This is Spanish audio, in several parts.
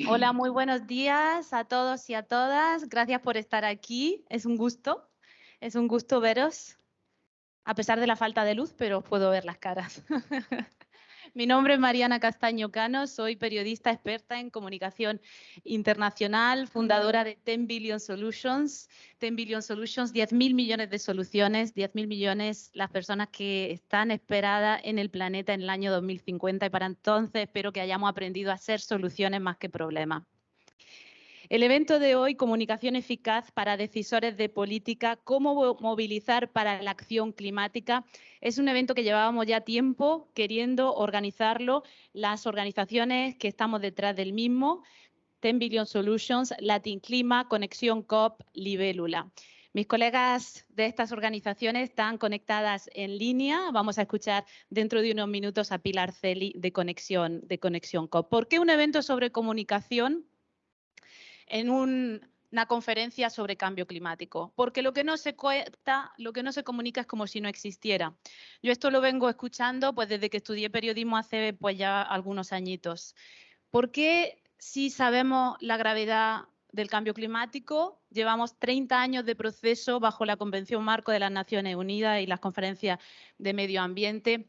Hola, muy buenos días a todos y a todas. Gracias por estar aquí. Es un gusto veros, a pesar de la falta de luz, pero os puedo ver las caras. Mi nombre es Mariana Castaño Cano, soy periodista experta en comunicación internacional, fundadora de 10 Billion Solutions. 10 Billion Solutions, 10.000 millones de soluciones, 10.000 millones las personas que están esperadas en el planeta en el año 2050 y para entonces espero que hayamos aprendido a ser soluciones más que problemas. El evento de hoy, Comunicación eficaz para decisores de política, cómo movilizar para la acción climática, es un evento que llevábamos ya tiempo queriendo organizarlo, las organizaciones que estamos detrás del mismo, 10 Billion Solutions, Latin Clima, Conexión COP, Libélula. Mis colegas de estas organizaciones están conectadas en línea. Vamos a escuchar dentro de unos minutos a Pilar Celi de Conexión COP. ¿Por qué un evento sobre comunicación en una conferencia sobre cambio climático? Porque lo que no se cuenta, lo que no se comunica es como si no existiera. Yo esto lo vengo escuchando pues desde que estudié periodismo hace pues ya algunos añitos. ¿Por qué si sabemos la gravedad del cambio climático, llevamos 30 años de proceso bajo la Convención Marco de las Naciones Unidas y las conferencias de medio ambiente?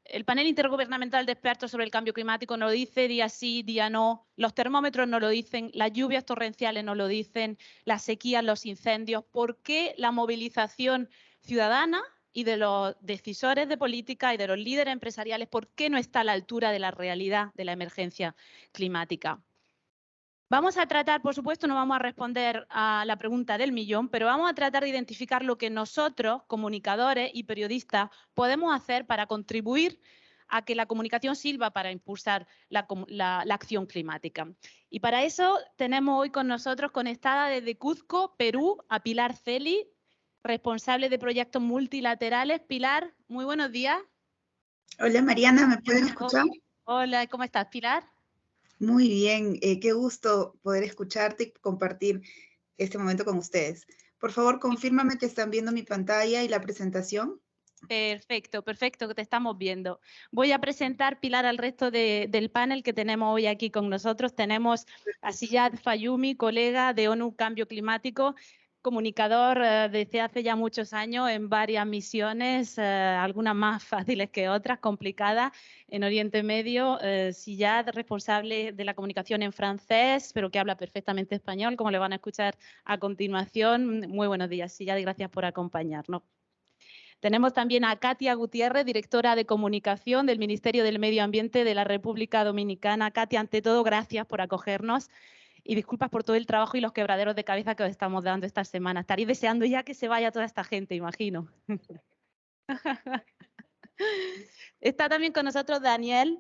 El panel intergubernamental de expertos sobre el cambio climático no lo dice, día sí, día no, los termómetros no lo dicen, las lluvias torrenciales no lo dicen, las sequías, los incendios. ¿Por qué la movilización ciudadana y de los decisores de política y de los líderes empresariales, por qué no está a la altura de la realidad de la emergencia climática? Vamos a tratar, por supuesto, no vamos a responder a la pregunta del millón, pero vamos a tratar de identificar lo que nosotros, comunicadores y periodistas, podemos hacer para contribuir a que la comunicación sirva para impulsar la acción climática. Y para eso tenemos hoy con nosotros conectada desde Cuzco, Perú, a Pilar Celi, responsable de proyectos multilaterales. Pilar, muy buenos días. Hola Mariana, ¿me pueden escuchar? Hola, ¿cómo estás, Pilar? Muy bien, qué gusto poder escucharte y compartir este momento con ustedes. Por favor, confírmame que están viendo mi pantalla y la presentación. Perfecto, perfecto, que te estamos viendo. Voy a presentar, Pilar, al resto del panel que tenemos hoy aquí con nosotros. Tenemos a Siyad Fayumi, colega de ONU Cambio Climático, comunicador desde hace ya muchos años en varias misiones, algunas más fáciles que otras, complicadas, en Oriente Medio. Siyad, responsable de la comunicación en francés, pero que habla perfectamente español, como le van a escuchar a continuación. Muy buenos días, Siyad, y gracias por acompañarnos. Tenemos también a Katia Gutiérrez, directora de comunicación del Ministerio del Medio Ambiente de la República Dominicana. Katia, ante todo, gracias por acogernos y disculpas por todo el trabajo y los quebraderos de cabeza que os estamos dando esta semana. Estaréis deseando ya que se vaya toda esta gente, imagino. Está también con nosotros Daniel.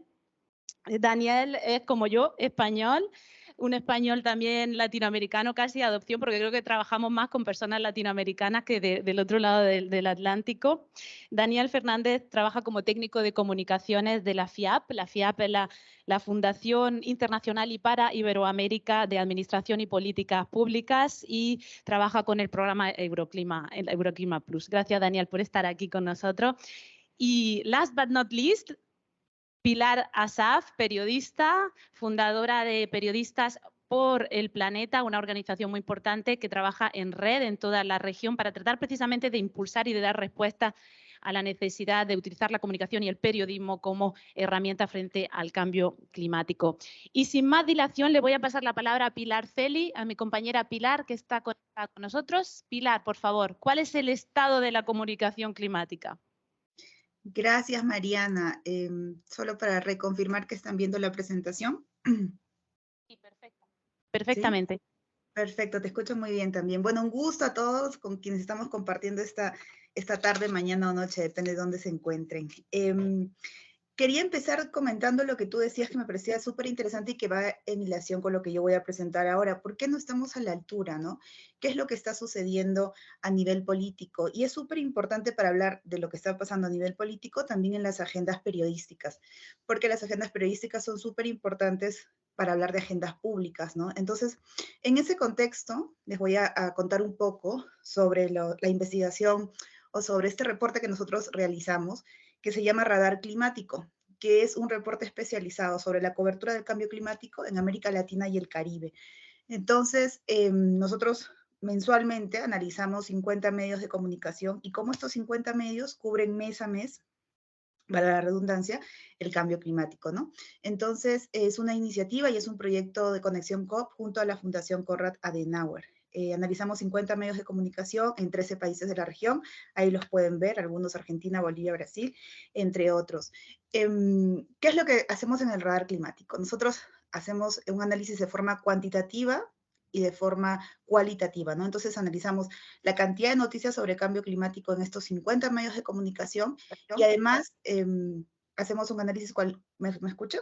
Daniel es como yo, español, un español también latinoamericano, casi adopción, porque creo que trabajamos más con personas latinoamericanas que del otro lado del Atlántico. Daniel Fernández trabaja como técnico de comunicaciones de la FIAP. La FIAP es la Fundación Internacional y para Iberoamérica de Administración y Políticas Públicas y trabaja con el programa Euroclima, el Euroclima Plus. Gracias, Daniel, por estar aquí con nosotros. Y last but not least, Pilar Asaf, periodista, fundadora de Periodistas por el Planeta, una organización muy importante que trabaja en red en toda la región para tratar precisamente de impulsar y de dar respuesta a la necesidad de utilizar la comunicación y el periodismo como herramienta frente al cambio climático. Y sin más dilación, le voy a pasar la palabra a Pilar Celi, a mi compañera Pilar, que está conectada con nosotros. Pilar, por favor, ¿cuál es el estado de la comunicación climática? Gracias Mariana. Solo para reconfirmar que están viendo la presentación. Sí, perfecto. ¿Sí? Perfectamente. Perfecto, te escucho muy bien también. Bueno, un gusto a todos con quienes estamos compartiendo esta tarde, mañana o noche, depende de dónde se encuentren. Quería empezar comentando lo que tú decías que me parecía súper interesante y que va en relación con lo que yo voy a presentar ahora. ¿Por qué no estamos a la altura, no? ¿Qué es lo que está sucediendo a nivel político? Y es súper importante para hablar de lo que está pasando a nivel político también en las agendas periodísticas, porque las agendas periodísticas son súper importantes para hablar de agendas públicas, ¿no? Entonces, en ese contexto, les voy a contar un poco sobre la investigación o sobre este reporte que nosotros realizamos, que se llama Radar Climático. que es un reporte especializado sobre la cobertura del cambio climático en América Latina y el Caribe. Entonces, nosotros mensualmente analizamos 50 medios de comunicación y cómo estos 50 medios cubren mes a mes, para la redundancia, el cambio climático, ¿no? Entonces, es una iniciativa y es un proyecto de Conexión COP junto a la Fundación Konrad Adenauer. Analizamos 50 medios de comunicación en 13 países de la región, ahí los pueden ver, algunos Argentina, Bolivia, Brasil, entre otros. ¿Qué es lo que hacemos en el radar climático? Nosotros hacemos un análisis de forma cuantitativa y de forma cualitativa, ¿no? Entonces analizamos la cantidad de noticias sobre cambio climático en estos 50 medios de comunicación y además hacemos un análisis. ¿Me escucha?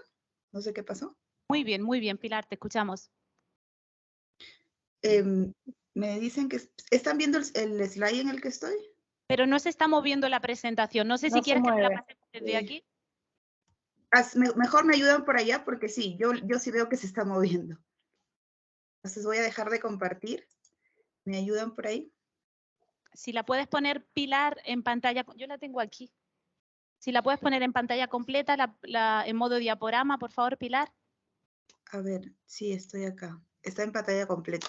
No sé qué pasó. muy bien, Pilar, te escuchamos. Me dicen que están viendo el slide en el que estoy. Pero no se está moviendo la presentación. No sé si quieres que te la pasemos desde aquí. Mejor me ayudan por allá porque sí, yo sí veo que se está moviendo. Entonces voy a dejar de compartir. ¿Me ayudan por ahí? Si la puedes poner, Pilar, en pantalla, yo la tengo aquí. Si la puedes poner en pantalla completa, en modo diaporama, por favor, Pilar. A ver, sí, estoy acá. Está en pantalla completa.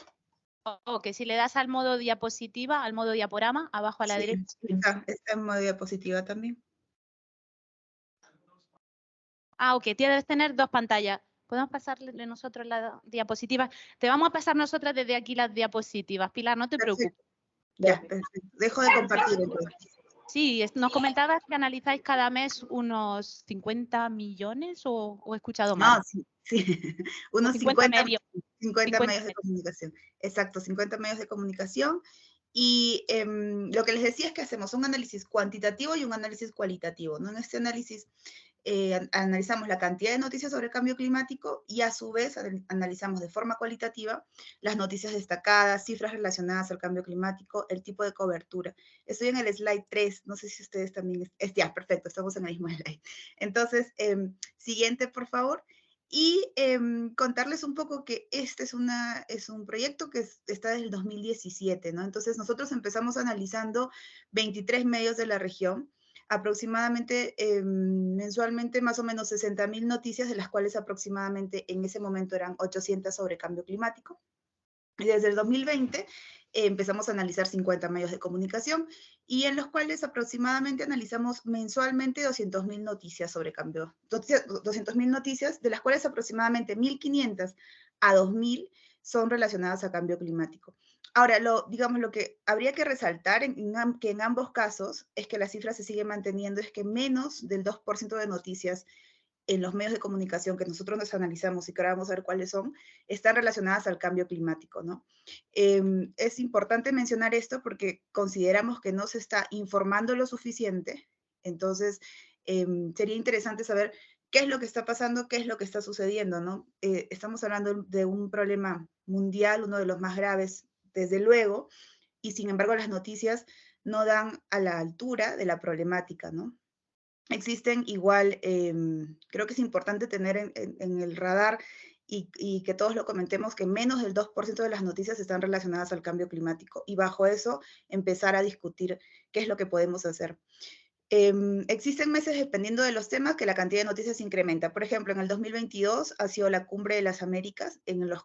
Ok, si le das al modo diapositiva, al modo diaporama, abajo a la derecha. Está en modo diapositiva también. Ah, ok, debes tener dos pantallas. ¿Podemos pasarle nosotros la diapositiva? Te vamos a pasar nosotras desde aquí las diapositivas. Pilar, no te preocupes. Ya, perfecto. Dejo de compartir entonces. Sí, nos comentabas que analizáis cada mes unos 50 millones o he escuchado mal. No, sí. Unos 50 medios. 50 medios de comunicación. Exacto, 50 medios de comunicación. Y lo que les decía es que hacemos un análisis cuantitativo y un análisis cualitativo, ¿no? En este análisis analizamos la cantidad de noticias sobre el cambio climático y a su vez analizamos de forma cualitativa las noticias destacadas, cifras relacionadas al cambio climático, el tipo de cobertura. Estoy en el slide 3, no sé si ustedes también, ya, perfecto, estamos en el mismo slide. Entonces, siguiente, por favor. Y contarles un poco que este es un proyecto que está desde el 2017, ¿no? Entonces, nosotros empezamos analizando 23 medios de la región, aproximadamente mensualmente más o menos 60.000 noticias, de las cuales aproximadamente en ese momento eran 800 sobre cambio climático. Y desde el 2020 empezamos a analizar 50 medios de comunicación y en los cuales aproximadamente analizamos mensualmente 200.000 noticias sobre cambio, 200.000 noticias, de las cuales aproximadamente 1.500 a 2.000 son relacionadas a cambio climático. Ahora, digamos, lo que habría que resaltar que en ambos casos es que la cifra se sigue manteniendo, es que menos del 2% de noticias en los medios de comunicación que nosotros nos analizamos y que ahora vamos a ver cuáles son, están relacionadas al cambio climático, ¿no? Es importante mencionar esto porque consideramos que no se está informando lo suficiente, entonces sería interesante saber qué es lo que está pasando, qué es lo que está sucediendo, ¿no? Estamos hablando de un problema mundial, uno de los más graves, desde luego, y sin embargo las noticias no dan a la altura de la problemática, ¿no? Existen igual, creo que es importante tener en el radar y que todos lo comentemos, que menos del 2% de las noticias están relacionadas al cambio climático y bajo eso empezar a discutir qué es lo que podemos hacer. Existen meses, dependiendo de los temas, que la cantidad de noticias incrementa. Por ejemplo, en el 2022 ha sido la Cumbre de las Américas, en la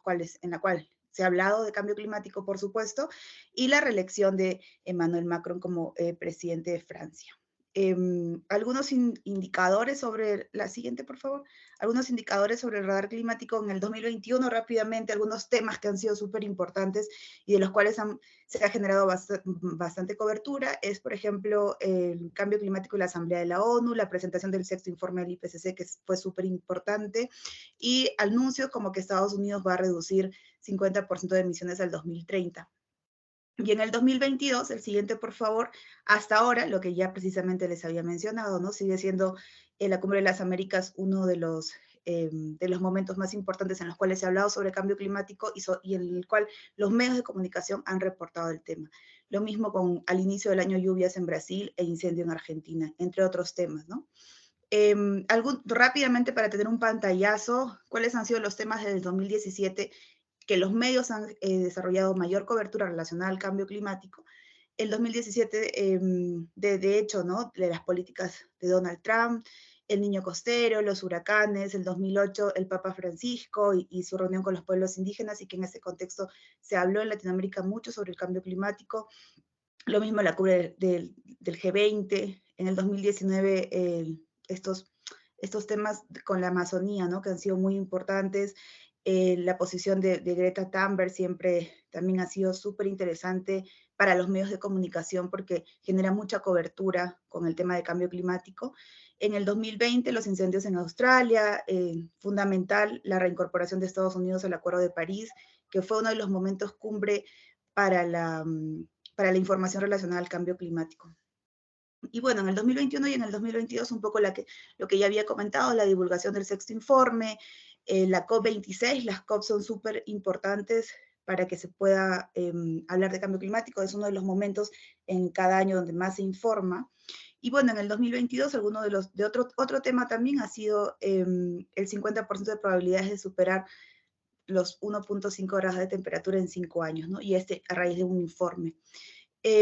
cual se ha hablado de cambio climático, por supuesto, y la reelección de Emmanuel Macron como presidente de Francia. Algunos indicadores sobre, la siguiente por favor, algunos indicadores sobre el radar climático en el 2021 rápidamente, algunos temas que han sido súper importantes y de los cuales se ha generado bastante cobertura, es por ejemplo el cambio climático y la Asamblea de la ONU, la presentación del sexto informe del IPCC que fue súper importante y anuncios como que Estados Unidos va a reducir 50% de emisiones al 2030. Y en el 2022, el siguiente, por favor, hasta ahora, lo que ya precisamente les había mencionado, ¿no? Sigue siendo la Cumbre de las Américas uno de los momentos más importantes en los cuales se ha hablado sobre cambio climático y en el cual los medios de comunicación han reportado el tema. Lo mismo con al inicio del año lluvias en Brasil e incendio en Argentina, entre otros temas, ¿no? Rápidamente para tener un pantallazo, ¿cuáles han sido los temas desde el 2017 que los medios han desarrollado mayor cobertura relacionada al cambio climático? El 2017, de hecho, ¿no? De las políticas de Donald Trump, el Niño Costero, los huracanes, el 2008 el Papa Francisco y su reunión con los pueblos indígenas, y que en ese contexto se habló en Latinoamérica mucho sobre el cambio climático. Lo mismo la cumbre del G20, en el 2019 estos temas con la Amazonía, ¿no? Que han sido muy importantes. La posición de Greta Thunberg siempre también ha sido súper interesante para los medios de comunicación porque genera mucha cobertura con el tema de cambio climático. En el 2020, los incendios en Australia, fundamental la reincorporación de Estados Unidos al Acuerdo de París, que fue uno de los momentos cumbre para la información relacionada al cambio climático. Y bueno, en el 2021 y en el 2022 un poco lo que ya había comentado, la divulgación del sexto informe, la COP26, las COP son súper importantes para que se pueda hablar de cambio climático, es uno de los momentos en cada año donde más se informa. Y bueno, en el 2022, otro tema también ha sido el 50% de probabilidades de superar los 1.5 grados de temperatura en 5 años, ¿no? Y a raíz de un informe.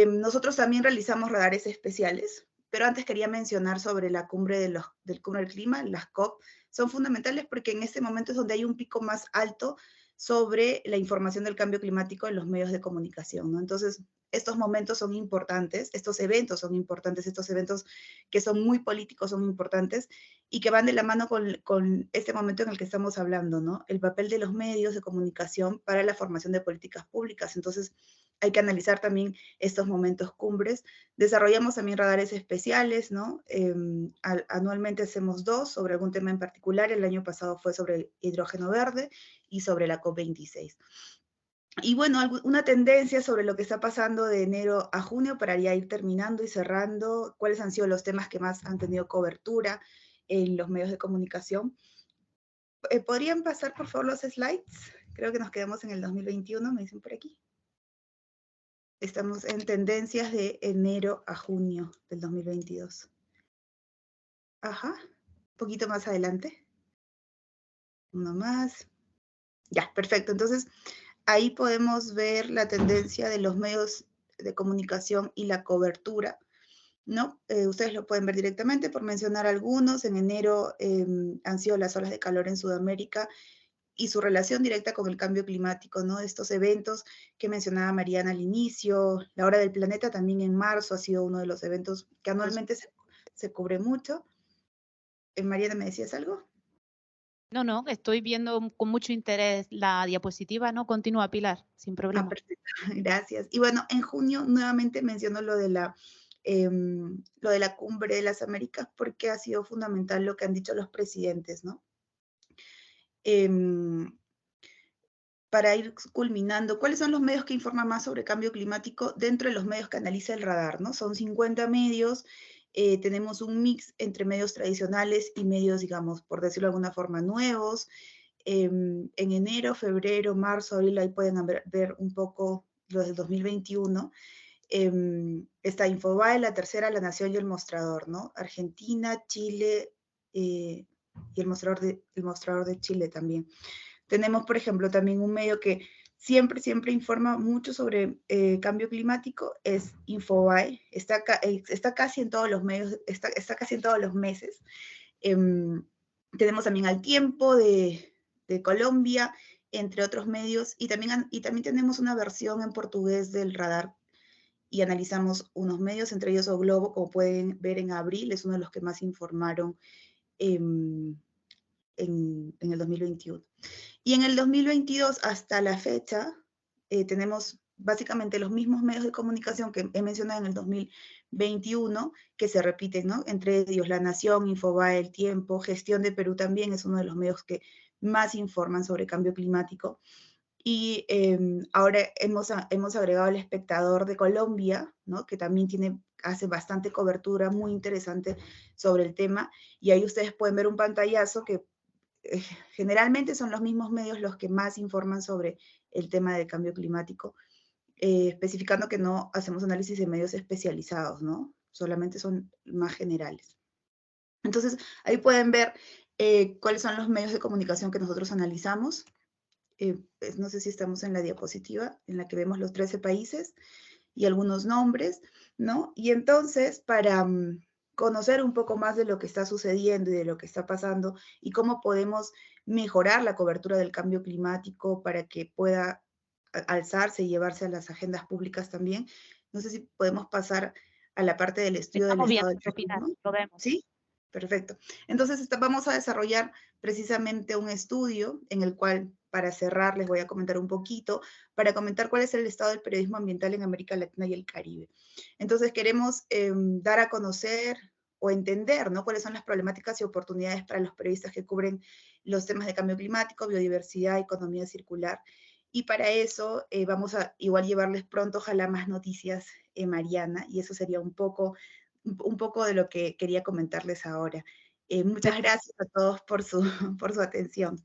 Nosotros también realizamos radares especiales, pero antes quería mencionar sobre la cumbre del Cumbre del Clima, las COP, son fundamentales porque en este momento es donde hay un pico más alto sobre la información del cambio climático en los medios de comunicación, ¿no? Entonces, estos momentos son importantes, estos eventos son importantes, estos eventos que son muy políticos son importantes y que van de la mano con este momento en el que estamos hablando, ¿no? El papel de los medios de comunicación para la formación de políticas públicas. Entonces, hay que analizar también estos momentos cumbres. Desarrollamos también radares especiales, ¿no? Anualmente hacemos 2 sobre algún tema en particular. El año pasado fue sobre hidrógeno verde y sobre la COP26. Y bueno, una tendencia sobre lo que está pasando de enero a junio para ya ir terminando y cerrando, cuáles han sido los temas que más han tenido cobertura en los medios de comunicación. ¿Podrían pasar, por favor, los slides? Creo que nos quedamos en el 2021, me dicen por aquí. Estamos en tendencias de enero a junio del 2022. Ajá, un poquito más adelante. Uno más. Ya, perfecto. Entonces, ahí podemos ver la tendencia de los medios de comunicación y la cobertura, ¿no? Ustedes lo pueden ver directamente, por mencionar algunos. En enero han sido las olas de calor en Sudamérica y su relación directa con el cambio climático, ¿no? Estos eventos que mencionaba Mariana al inicio, la hora del planeta también en marzo ha sido uno de los eventos que anualmente se cubre mucho. Mariana, ¿me decías algo? No, estoy viendo con mucho interés la diapositiva, ¿no? Continúa, Pilar, sin problema. Perfecto, gracias. Y bueno, en junio nuevamente menciono lo de la cumbre de las Américas porque ha sido fundamental lo que han dicho los presidentes, ¿no? Para ir culminando, ¿cuáles son los medios que informan más sobre cambio climático dentro de los medios que analiza el radar, ¿no? Son 50 medios, tenemos un mix entre medios tradicionales y medios, digamos, por decirlo de alguna forma, nuevos. En enero, febrero, marzo, abril, ahí pueden ver un poco los del 2021. Está Infobae, La Tercera, La Nación y El Mostrador, ¿no? Argentina, Chile y el mostrador de Chile también. Tenemos, por ejemplo, también un medio que siempre informa mucho sobre cambio climático, es Infobae. Está casi en todos los medios, está casi en todos los meses. Tenemos también Al Tiempo de Colombia, entre otros medios, y también tenemos una versión en portugués del radar y analizamos unos medios, entre ellos O Globo, como pueden ver en abril, es uno de los que más informaron en el 2021. Y en el 2022 hasta la fecha tenemos básicamente los mismos medios de comunicación que he mencionado en el 2021 que se repiten, ¿no? Entre ellos La Nación, Infobae, El Tiempo, Gestión de Perú también es uno de los medios que más informan sobre cambio climático. Y ahora hemos agregado El Espectador de Colombia, ¿no? Que también hace bastante cobertura muy interesante sobre el tema. Y ahí ustedes pueden ver un pantallazo que generalmente son los mismos medios los que más informan sobre el tema del cambio climático, especificando que no hacemos análisis de medios especializados, ¿no? Solamente son más generales. Entonces, ahí pueden ver cuáles son los medios de comunicación que nosotros analizamos. No sé si estamos en la diapositiva en la que vemos los 13 países y algunos nombres, ¿no? Y entonces, conocer un poco más de lo que está sucediendo y de lo que está pasando y cómo podemos mejorar la cobertura del cambio climático para que pueda alzarse y llevarse a las agendas públicas también. No sé si podemos pasar a la parte del estudio del Estamos estado viendo, del Pilar, periodismo. lo vemos. ¿Sí? Perfecto. Entonces vamos a desarrollar precisamente un estudio en el cual, para cerrar, les voy a comentar un poquito, para comentar cuál es el estado del periodismo ambiental en América Latina y el Caribe. Entonces queremos dar a conocer o entender, ¿no?, cuáles son las problemáticas y oportunidades para los periodistas que cubren los temas de cambio climático, biodiversidad, economía circular. Y para eso vamos a igual llevarles pronto, ojalá, más noticias, Mariana, y eso sería un poco de lo que quería comentarles ahora. Muchas gracias a todos por su, por su atención.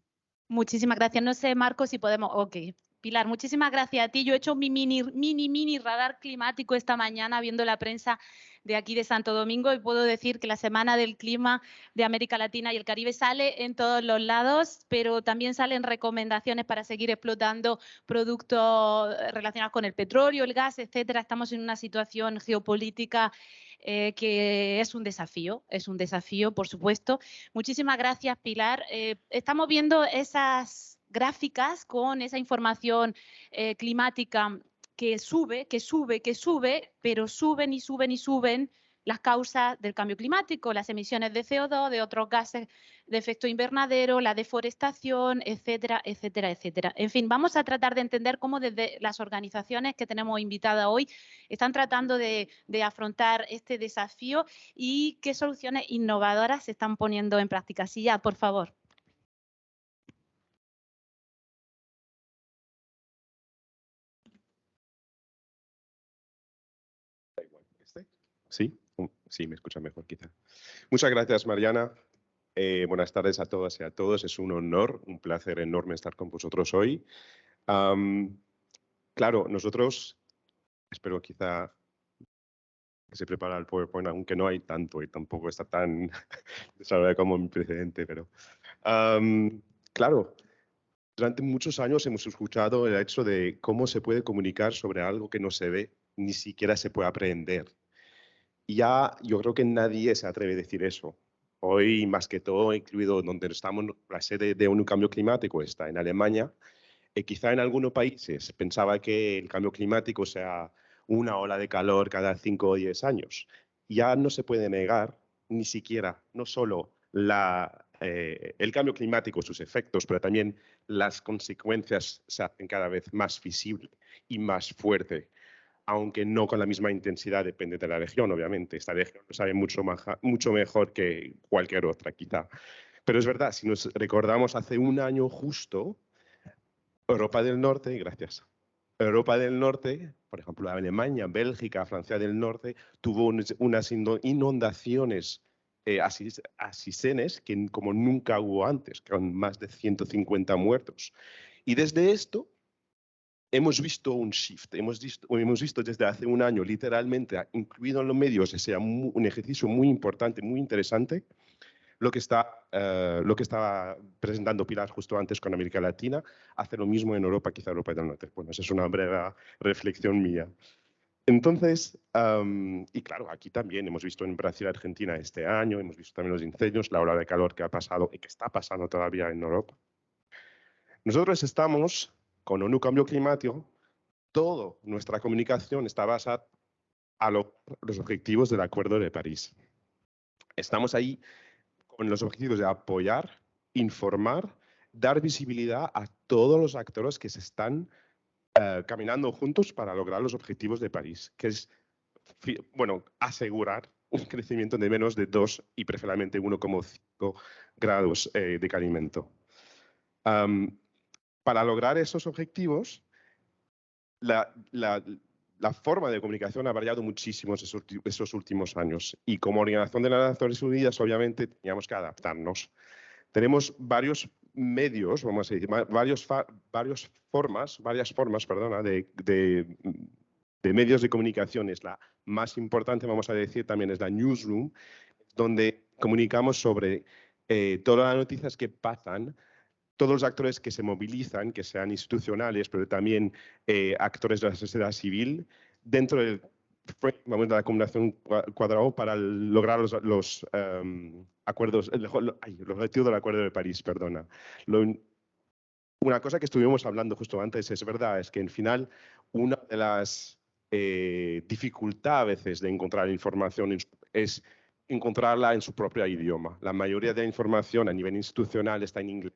Muchísimas gracias. No sé, Marco, si podemos... Ok. Pilar, muchísimas gracias a ti. Yo he hecho mi mini radar climático esta mañana viendo la prensa de aquí de Santo Domingo y puedo decir que la Semana del Clima de América Latina y el Caribe sale en todos los lados, pero también salen recomendaciones para seguir explotando productos relacionados con el petróleo, el gas, etcétera. Estamos en una situación geopolítica que es un desafío, por supuesto. Muchísimas gracias, Pilar. Estamos viendo esas gráficas con esa información climática que sube, pero suben y suben y suben las causas del cambio climático, las emisiones de CO2, de otros gases de efecto invernadero, la deforestación, etcétera, etcétera, etcétera. En fin, vamos a tratar de entender cómo desde las organizaciones que tenemos invitadas hoy están tratando de afrontar este desafío y qué soluciones innovadoras se están poniendo en práctica. Sí, ya, por favor. ¿Sí? Sí, me escucha mejor quizá. Muchas gracias, Mariana. Buenas tardes a todas y a todos. Es un honor, un placer enorme estar con vosotros hoy. Claro, nosotros, espero quizá que se prepara el PowerPoint, aunque no hay tanto y tampoco está tan desarrollado como mi precedente, pero claro, durante muchos años hemos escuchado el hecho de cómo se puede comunicar sobre algo que no se ve, ni siquiera se puede aprender. Y ya yo creo que nadie se atreve a decir eso. Hoy, más que todo, incluido donde estamos, la sede de ONU Cambio Climático está en Alemania, y quizá en algunos países pensaba que el cambio climático sea una ola de calor cada 5 o 10 años. Ya no se puede negar ni siquiera, no solo el cambio climático, sus efectos, pero también las consecuencias se hacen cada vez más visibles y más fuertes, aunque no con la misma intensidad, depende de la región, obviamente. Esta región lo sabe mucho mejor que cualquier otra, quizá. Pero es verdad, si nos recordamos hace un año justo, Europa del Norte, gracias. Europa del Norte, por ejemplo, Alemania, Bélgica, Francia del Norte, tuvo unas inundaciones asisenes que como nunca hubo antes, con más de 150 muertos. Y desde esto hemos visto un shift, hemos visto desde hace un año, literalmente, incluido en los medios, ese sea un ejercicio muy importante, muy interesante, lo que estaba presentando Pilar justo antes con América Latina, hace lo mismo en Europa, quizá Europa del Norte. Bueno, esa es una breve reflexión mía. Entonces, y claro, aquí también hemos visto en Brasil y Argentina este año, hemos visto también los incendios, la ola de calor que ha pasado y que está pasando todavía en Europa. Nosotros estamos con ONU Cambio Climático, toda nuestra comunicación está basada a los objetivos del Acuerdo de París. Estamos ahí con los objetivos de apoyar, informar, dar visibilidad a todos los actores que se están caminando juntos para lograr los objetivos de París, que es, bueno, asegurar un crecimiento de menos de 2 y preferiblemente 1,5 grados de calentamiento. Para lograr esos objetivos, la forma de comunicación ha variado muchísimo esos últimos años y como Organización de las Naciones Unidas obviamente teníamos que adaptarnos. Tenemos varios medios, vamos a decir, varias formas, de medios de comunicación. La más importante, vamos a decir, también es la newsroom, donde comunicamos sobre todas las noticias que pasan, todos los actores que se movilizan, que sean institucionales, pero también actores de la sociedad civil, dentro vamos a la combinación cuadrado para lograr los acuerdos, los objetivos del Acuerdo de París, perdona. Una cosa que estuvimos hablando justo antes, es verdad, es que al final una de las dificultades a veces de encontrar información es encontrarla en su propio idioma. La mayoría de la información a nivel institucional está en inglés.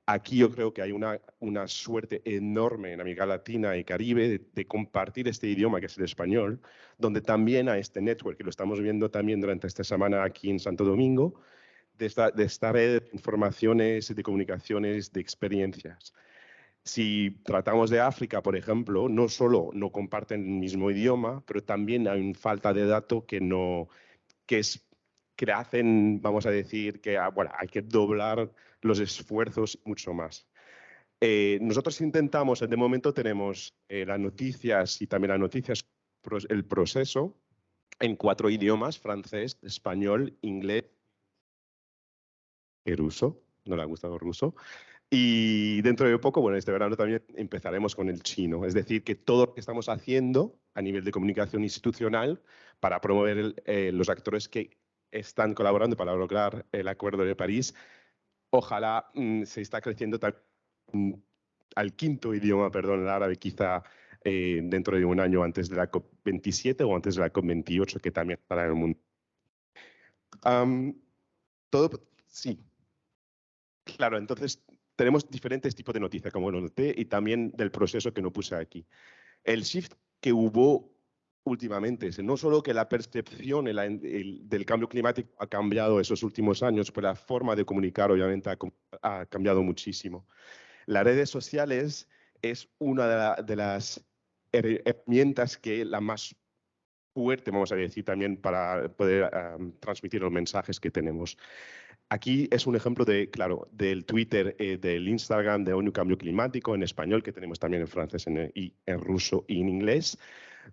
Aquí yo creo que hay una suerte enorme en América Latina y Caribe de compartir este idioma que es el español, donde también hay este network, que lo estamos viendo también durante esta semana aquí en Santo Domingo, de esta red de informaciones, de comunicaciones, de experiencias. Si tratamos de África, por ejemplo, no solo no comparten el mismo idioma, pero también hay una falta de datos que hacen, vamos a decir, que bueno, hay que doblar los esfuerzos mucho más. Nosotros intentamos, de momento tenemos las noticias y también las noticias, el proceso, en 4 idiomas: francés, español, inglés y ruso. No le ha gustado ruso. Y dentro de poco, bueno, este verano también empezaremos con el chino. Es decir, que todo lo que estamos haciendo a nivel de comunicación institucional para promover los actores que están colaborando para lograr el Acuerdo de París, ojalá se está creciendo al 5.º idioma, perdón, el árabe, quizá dentro de un año antes de la COP27 o antes de la COP28, que también estará en el mundo. Sí. Claro, entonces tenemos diferentes tipos de noticias, como lo noté, y también del proceso que no puse aquí. El shift que hubo últimamente es no solo que la percepción del cambio climático ha cambiado esos últimos años, pero la forma de comunicar obviamente ha cambiado muchísimo. Las redes sociales es una de las herramientas que la más fuerte, vamos a decir, también para poder transmitir los mensajes que tenemos. Aquí es un ejemplo del Twitter, del Instagram de ONU Cambio Climático en español, que tenemos también en francés, en ruso y en inglés,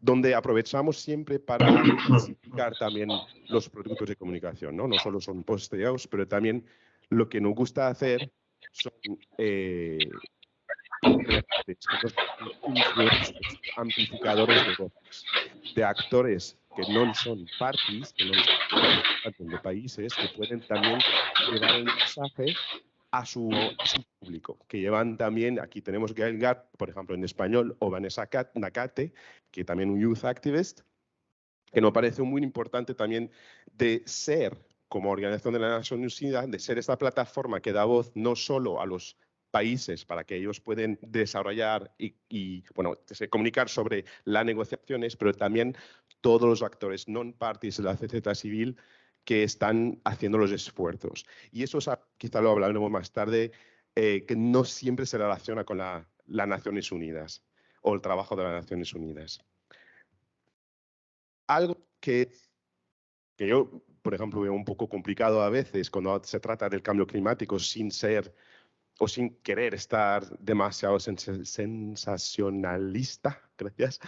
donde aprovechamos siempre para explicar también los productos de comunicación, ¿no? No solo son posteados, pero también lo que nos gusta hacer son amplificadores de voces, de actores que no son parties, que no son de países, que pueden también llevar el mensaje a su público, que llevan también, aquí tenemos Gail Gard, por ejemplo, en español, o Vanessa Nakate, que también un youth activist, que nos parece muy importante también de ser, como Organización de las Naciones Unidas, de ser esta plataforma que da voz no solo a los países para que ellos puedan desarrollar y bueno, comunicar sobre las negociaciones, pero también todos los actores non-parties de la sociedad civil que están haciendo los esfuerzos. Y eso quizá lo hablaremos más tarde, que no siempre se relaciona con las Naciones Unidas o el trabajo de las Naciones Unidas. Algo que yo, por ejemplo, veo un poco complicado a veces cuando se trata del cambio climático sin ser o sin querer estar demasiado sensacionalista, gracias.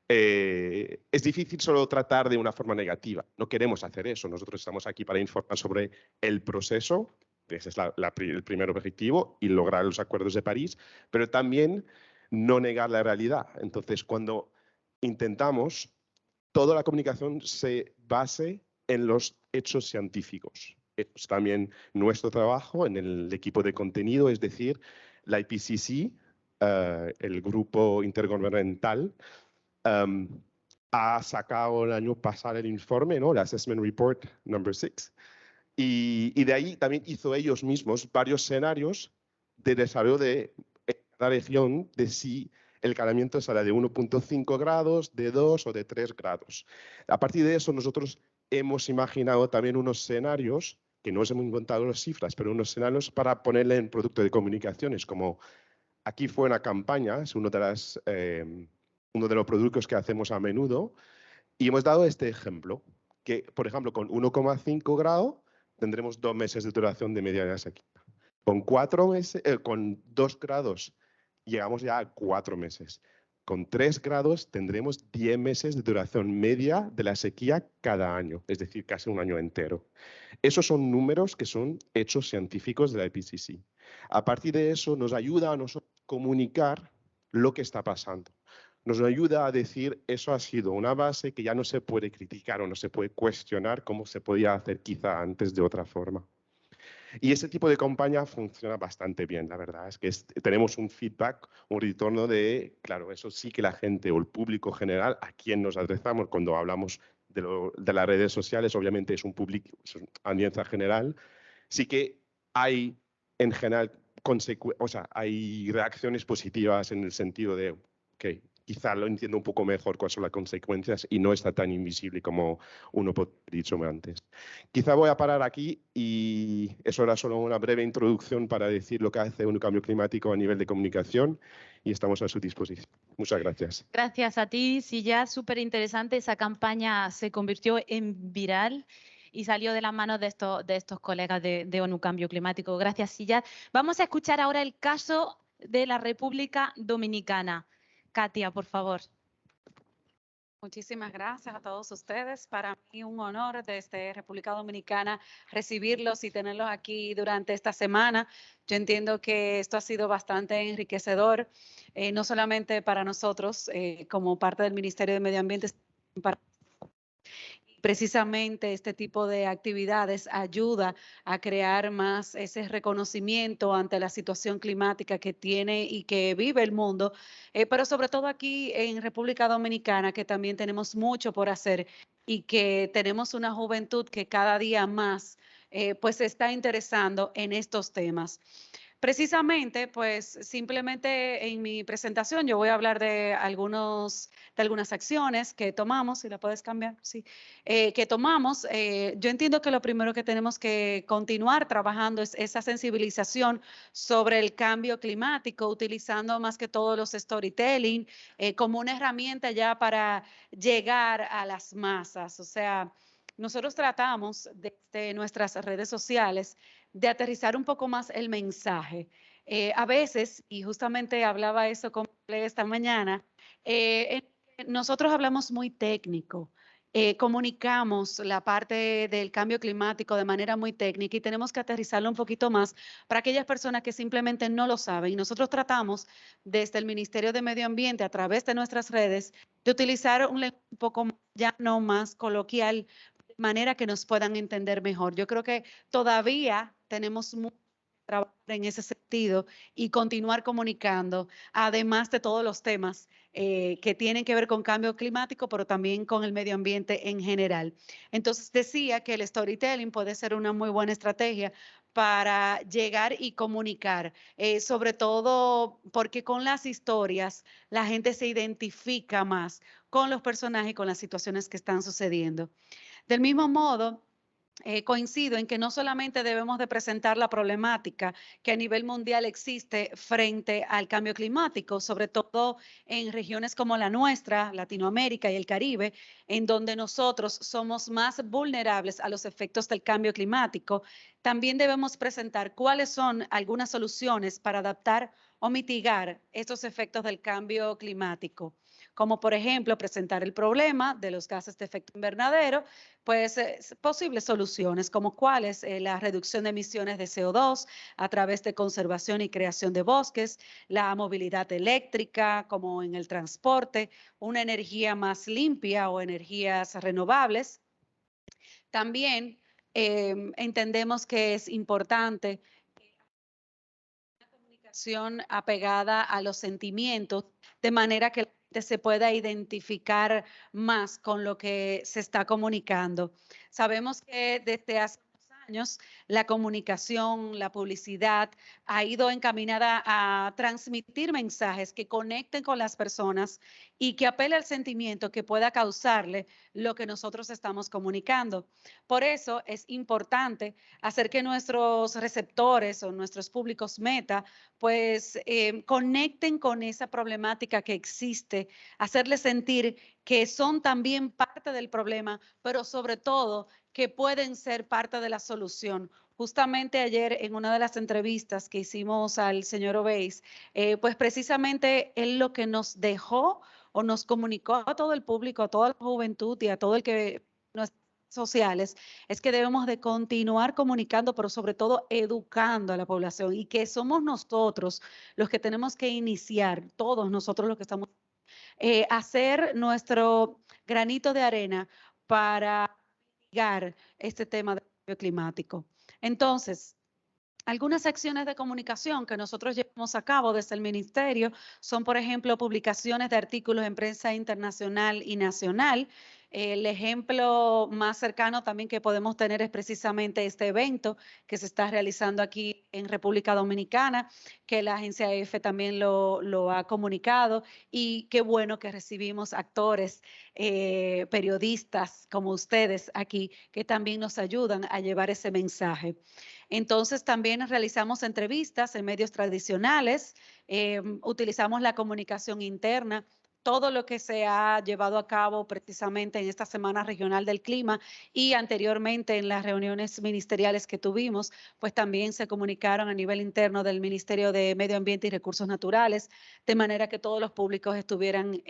Es difícil solo tratar de una forma negativa. No queremos hacer eso. Nosotros estamos aquí para informar sobre el proceso, ese es el primer objetivo, y lograr los acuerdos de París, pero también no negar la realidad. Entonces, cuando intentamos, toda la comunicación se base en los hechos científicos. Es también nuestro trabajo en el equipo de contenido, es decir, la IPCC, el grupo intergubernamental, ha sacado el año pasado el informe, ¿no? El Assessment Report number 6, y de ahí también hizo ellos mismos varios escenarios de desarrollo de cada región, de si el calentamiento será de 1.5 grados, de 2 o de 3 grados. A partir de eso nosotros hemos imaginado también unos escenarios, que no os hemos inventado las cifras, pero unos escenarios para ponerle en producto de comunicaciones, como aquí fue una campaña, es uno de los productos que hacemos a menudo, y hemos dado este ejemplo, que por ejemplo con 1,5 grados tendremos 2 meses de duración de media de la sequía. Con 2 grados llegamos ya a 4 meses. Con 3 grados tendremos 10 meses de duración media de la sequía cada año, es decir, casi un año entero. Esos son números que son hechos científicos de la IPCC. A partir de eso nos ayuda a nosotros comunicar lo que está pasando. nos ayuda a decir eso ha sido una base que ya no se puede criticar o no se puede cuestionar como se podía hacer quizá antes de otra forma. Y ese tipo de campaña funciona bastante bien, la verdad. Es que tenemos un feedback, un retorno de, claro, eso sí que la gente o el público general a quien nos adresamos cuando hablamos de las redes sociales, obviamente es un público, es una audiencia general, sí que hay en general o sea, hay reacciones positivas en el sentido de, ok, quizá lo entiendo un poco mejor cuáles son las consecuencias y no está tan invisible como uno podría haber dicho antes. Quizá voy a parar aquí y eso era solo una breve introducción para decir lo que hace un cambio climático a nivel de comunicación y estamos a su disposición. Muchas gracias. Gracias a ti, Silla, súper interesante. Esa campaña se convirtió en viral y salió de las manos de estos colegas de ONU Cambio Climático. Gracias, Silla. Vamos a escuchar ahora el caso de la República Dominicana. Katia, por favor. Muchísimas gracias a todos ustedes. Para mí un honor desde República Dominicana recibirlos y tenerlos aquí durante esta semana. Yo entiendo que esto ha sido bastante enriquecedor, no solamente para nosotros como parte del Ministerio de Medio Ambiente, para precisamente este tipo de actividades ayuda a crear más ese reconocimiento ante la situación climática que tiene y que vive el mundo, pero sobre todo aquí en República Dominicana, que también tenemos mucho por hacer y que tenemos una juventud que cada día más pues se está interesando en estos temas. Precisamente, pues simplemente en mi presentación yo voy a hablar de algunas acciones que tomamos, si la puedes cambiar, sí, que tomamos. Yo entiendo que lo primero que tenemos que continuar trabajando es esa sensibilización sobre el cambio climático, utilizando más que todo los storytelling como una herramienta ya para llegar a las masas. O sea, nosotros tratamos desde nuestras redes sociales de aterrizar un poco más el mensaje. A veces, y justamente hablaba eso con esta mañana, nosotros hablamos muy técnico, comunicamos la parte del cambio climático de manera muy técnica y tenemos que aterrizarlo un poquito más para aquellas personas que simplemente no lo saben. Y nosotros tratamos desde el Ministerio de Medio Ambiente, a través de nuestras redes, de utilizar un lenguaje un poco más llano, más coloquial, de manera que nos puedan entender mejor. Yo creo que todavía tenemos mucho que trabajar en ese sentido y continuar comunicando, además de todos los temas que tienen que ver con cambio climático, pero también con el medio ambiente en general. Entonces decía que el storytelling puede ser una muy buena estrategia para llegar y comunicar, sobre todo porque con las historias la gente se identifica más con los personajes y con las situaciones que están sucediendo. Del mismo modo, coincido en que no solamente debemos de presentar la problemática que a nivel mundial existe frente al cambio climático, sobre todo en regiones como la nuestra, Latinoamérica y el Caribe, en donde nosotros somos más vulnerables a los efectos del cambio climático, también debemos presentar cuáles son algunas soluciones para adaptar o mitigar estos efectos del cambio climático, como por ejemplo presentar el problema de los gases de efecto invernadero, pues posibles soluciones como cuáles, la reducción de emisiones de CO2 a través de conservación y creación de bosques, la movilidad eléctrica como en el transporte, una energía más limpia o energías renovables. También entendemos que es importante una comunicación apegada a los sentimientos, de manera que se pueda identificar más con lo que se está comunicando. Sabemos que desde hace años la comunicación, la publicidad ha ido encaminada a transmitir mensajes que conecten con las personas y que apele al sentimiento que pueda causarle lo que nosotros estamos comunicando. Por eso es importante hacer que nuestros receptores o nuestros públicos meta pues conecten con esa problemática que existe, hacerles sentir que son también parte del problema, pero sobre todo que pueden ser parte de la solución. Justamente ayer en una de las entrevistas que hicimos al señor Obeis, pues precisamente él lo que nos dejó o nos comunicó a todo el público, a toda la juventud y a todo el que nuestras sociales, es que debemos de continuar comunicando, pero sobre todo educando a la población y que somos nosotros los que tenemos que iniciar, todos nosotros los que estamos hacer nuestro granito de arena para mitigar este tema del cambio climático. Entonces, algunas acciones de comunicación que nosotros llevamos a cabo desde el Ministerio son, por ejemplo, publicaciones de artículos en prensa internacional y nacional. El ejemplo más cercano también que podemos tener es precisamente este evento que se está realizando aquí en República Dominicana, que la agencia EFE también lo ha comunicado, y qué bueno que recibimos actores, periodistas como ustedes aquí, que también nos ayudan a llevar ese mensaje. Entonces también realizamos entrevistas en medios tradicionales, utilizamos la comunicación interna, todo lo que se ha llevado a cabo precisamente en esta Semana Regional del Clima y anteriormente en las reuniones ministeriales que tuvimos, pues también se comunicaron a nivel interno del Ministerio de Medio Ambiente y Recursos Naturales, de manera que todos los públicos estuvieran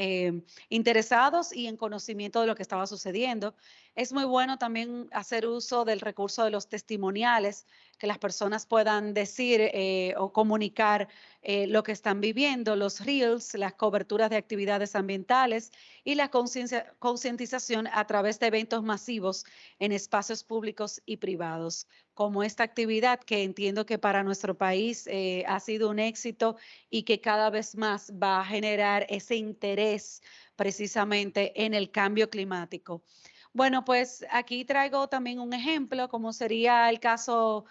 interesados y en conocimiento de lo que estaba sucediendo. Es muy bueno también hacer uso del recurso de los testimoniales, que las personas puedan decir o comunicar lo que están viviendo, los reels, las coberturas de actividades ambientales y la concientización a través de eventos masivos en espacios públicos y privados, como esta actividad que entiendo que para nuestro país ha sido un éxito y que cada vez más va a generar ese interés precisamente en el cambio climático. Bueno, pues aquí traigo también un ejemplo, como sería el caso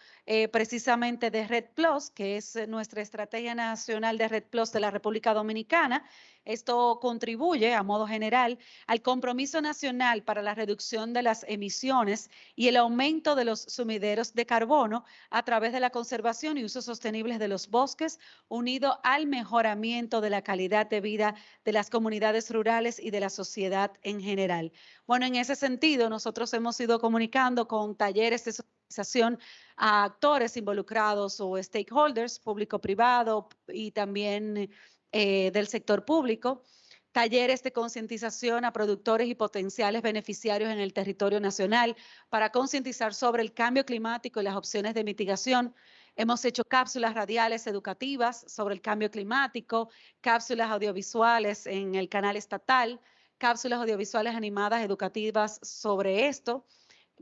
precisamente de Red Plus, que es nuestra estrategia nacional de Red Plus de la República Dominicana. Esto contribuye, a modo general, al compromiso nacional para la reducción de las emisiones y el aumento de los sumideros de carbono a través de la conservación y uso sostenibles de los bosques, unido al mejoramiento de la calidad de vida de las comunidades rurales y de la sociedad en general. Bueno, en ese sentido, nosotros hemos ido comunicando con talleres de socialización a actores involucrados o stakeholders, público-privado y también del sector público, talleres de concientización a productores y potenciales beneficiarios en el territorio nacional para concientizar sobre el cambio climático y las opciones de mitigación. Hemos hecho cápsulas radiales educativas sobre el cambio climático, cápsulas audiovisuales en el canal estatal, cápsulas audiovisuales animadas educativas sobre esto,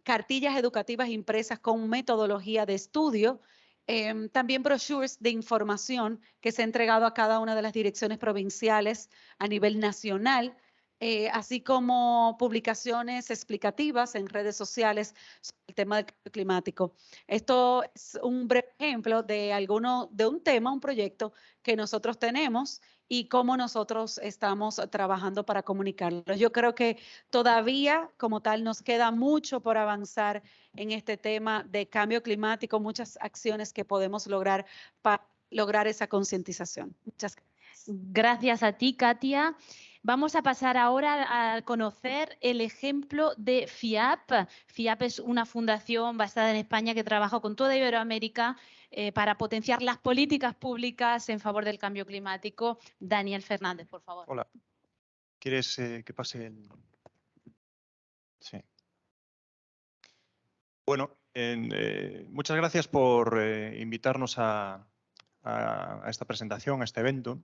cartillas educativas impresas con metodología de estudio, también brochures de información que se ha entregado a cada una de las direcciones provinciales a nivel nacional, así como publicaciones explicativas en redes sociales sobre el tema del cambio climático. Esto es un breve ejemplo de un tema, un proyecto que nosotros tenemos y cómo nosotros estamos trabajando para comunicarlo. Yo creo que todavía, como tal, nos queda mucho por avanzar en este tema de cambio climático, muchas acciones que podemos lograr para lograr esa concientización. Muchas gracias. Gracias a ti, Katia. Vamos a pasar ahora a conocer el ejemplo de FIAP. FIAP es una fundación basada en España que trabaja con toda Iberoamérica para potenciar las políticas públicas en favor del cambio climático. Daniel Fernández, por favor. Hola. ¿Quieres que pase el...? Sí. Bueno, muchas gracias por invitarnos a esta presentación, a este evento.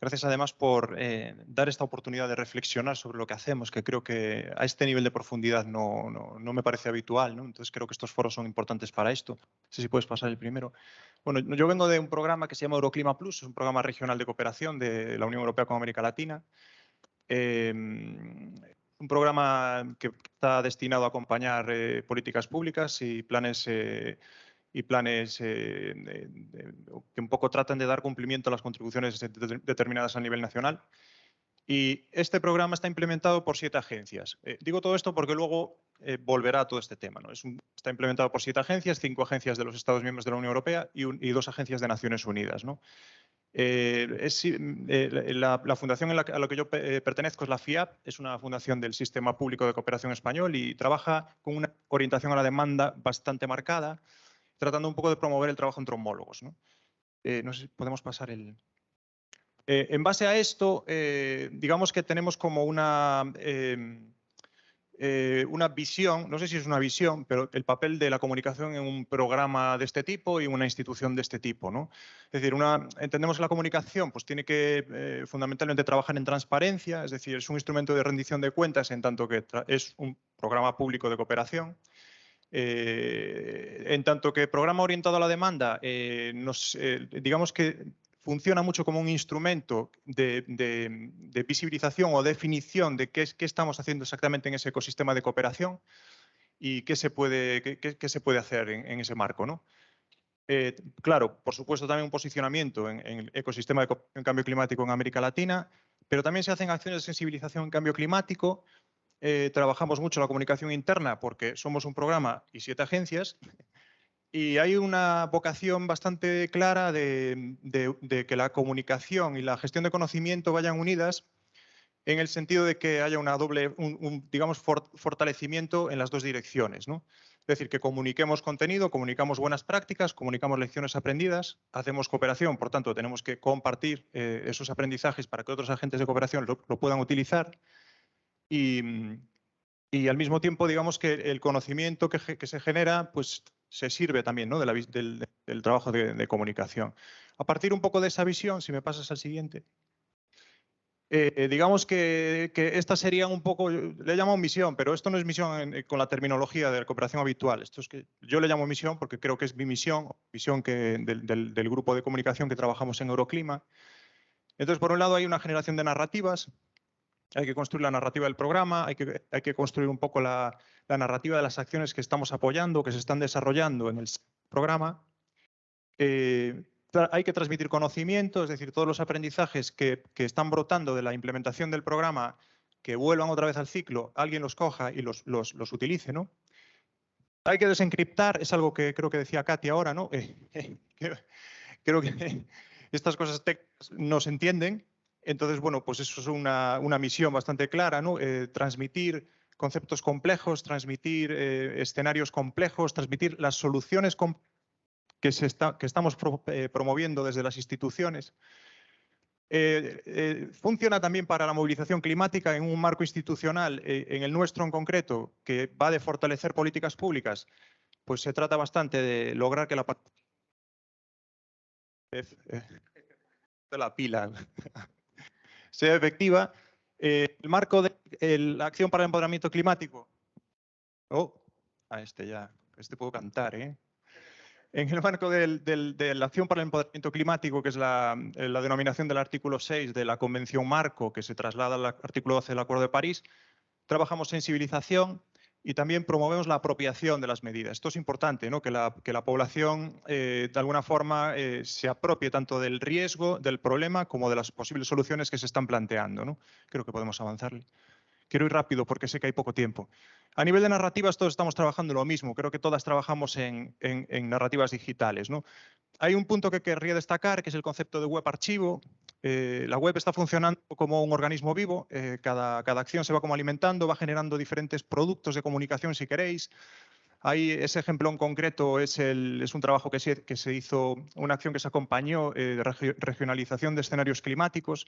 Gracias además por dar esta oportunidad de reflexionar sobre lo que hacemos, que creo que a este nivel de profundidad no me parece habitual, ¿no? Entonces creo que estos foros son importantes para esto. No sé si puedes pasar el primero. Bueno, yo vengo de un programa que se llama Euroclima Plus, es un programa regional de cooperación de la Unión Europea con América Latina. Un programa que está destinado a acompañar políticas públicas y planes que un poco tratan de dar cumplimiento a las contribuciones determinadas a nivel nacional. Y este programa está implementado por 7 agencias. Digo todo esto porque luego volverá a todo este tema, ¿no? Está implementado por 7 agencias, 5 agencias de los Estados miembros de la Unión Europea y 2 agencias de Naciones Unidas, ¿no? La fundación a la que yo pertenezco es la FIAP, es una fundación del Sistema Público de Cooperación Español y trabaja con una orientación a la demanda bastante marcada, tratando un poco de promover el trabajo entre homólogos, ¿no? No sé si podemos pasar el... en base a esto, digamos que tenemos como una una visión, no sé si es una visión, pero el papel de la comunicación en un programa de este tipo y una institución de este tipo, ¿no? Es decir, entendemos que la comunicación pues, tiene que fundamentalmente trabajar en transparencia, es decir, es un instrumento de rendición de cuentas en tanto que es un programa público de cooperación. En tanto que programa orientado a la demanda, digamos que funciona mucho como un instrumento de visibilización o definición de qué estamos haciendo exactamente en ese ecosistema de cooperación y qué se puede hacer en ese marco, ¿no? Claro, por supuesto también un posicionamiento en el ecosistema de cambio climático en América Latina, pero también se hacen acciones de sensibilización en cambio climático. Trabajamos mucho la comunicación interna porque somos un programa y 7 agencias. Y hay una vocación bastante clara de que la comunicación y la gestión de conocimiento vayan unidas en el sentido de que haya una digamos, fortalecimiento en las dos direcciones, ¿no? Es decir, que comuniquemos contenido, comunicamos buenas prácticas, comunicamos lecciones aprendidas, hacemos cooperación, por tanto, tenemos que compartir esos aprendizajes para que otros agentes de cooperación lo puedan utilizar y al mismo tiempo, digamos que el conocimiento que se genera, pues se sirve también, ¿no? del trabajo de comunicación. A partir un poco de esa visión, si me pasas al siguiente, digamos que esta sería un poco, le llamo misión, pero esto no es misión con la terminología de la cooperación habitual. Esto es que yo le llamo misión porque creo que es mi misión del grupo de comunicación que trabajamos en Euroclima. Entonces, por un lado, hay una generación de narrativas. Hay que construir la narrativa del programa, hay que construir un poco la narrativa de las acciones que estamos apoyando, que se están desarrollando en el programa. Hay que transmitir conocimiento, es decir, todos los aprendizajes que están brotando de la implementación del programa, que vuelvan otra vez al ciclo, alguien los coja y los utilice, ¿no? Hay que desencriptar, es algo que creo que decía Katy ahora, ¿no? Creo que estas cosas técnicas no se entienden. Entonces, bueno, pues eso es una misión bastante clara, ¿no? Transmitir conceptos complejos, transmitir escenarios complejos, transmitir las soluciones que estamos promoviendo desde las instituciones. Funciona también para la movilización climática en un marco institucional, en el nuestro en concreto, que va de fortalecer políticas públicas, pues se trata bastante de lograr que la pila sea efectiva. El marco de la acción para el empoderamiento climático. Este puedo cantar, ¿eh? En el marco de la acción para el empoderamiento climático, que es la denominación del artículo 6 de la Convención Marco, que se traslada al artículo 12 del Acuerdo de París, trabajamos sensibilización y también promovemos la apropiación de las medidas. Esto es importante, ¿no? que la población de alguna forma se apropie tanto del riesgo, del problema, como de las posibles soluciones que se están planteando, ¿no? Creo que podemos avanzarle. Quiero ir rápido porque sé que hay poco tiempo. A nivel de narrativas todos estamos trabajando lo mismo. Creo que todas trabajamos en narrativas digitales, ¿no? Hay un punto que querría destacar, que es el concepto de web archivo. La web está funcionando como un organismo vivo. Cada acción se va como alimentando, va generando diferentes productos de comunicación, si queréis. Ahí ese ejemplo en concreto es un trabajo que se hizo, una acción que se acompañó de regionalización de escenarios climáticos,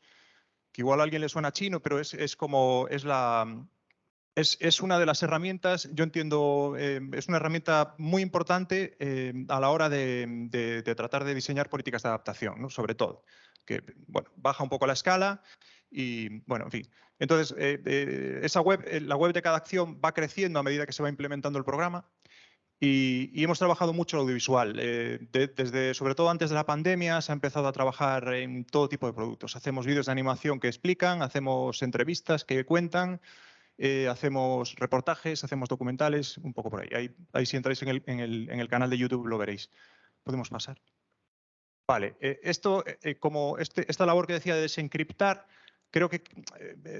que igual a alguien le suena chino, pero es una de las herramientas, yo entiendo, es una herramienta muy importante a la hora de tratar de diseñar políticas de adaptación, ¿no? Sobre todo, que bueno, baja un poco la escala y, bueno, en fin. Entonces, esa web, la web de cada acción va creciendo a medida que se va implementando el programa. Y hemos trabajado mucho el audiovisual. Sobre todo antes de la pandemia, se ha empezado a trabajar en todo tipo de productos. Hacemos vídeos de animación que explican, hacemos entrevistas que cuentan, hacemos reportajes, hacemos documentales, un poco por ahí. Ahí si entráis en el canal de YouTube lo veréis. ¿Podemos pasar? Vale, esta labor que decía de desencriptar, creo que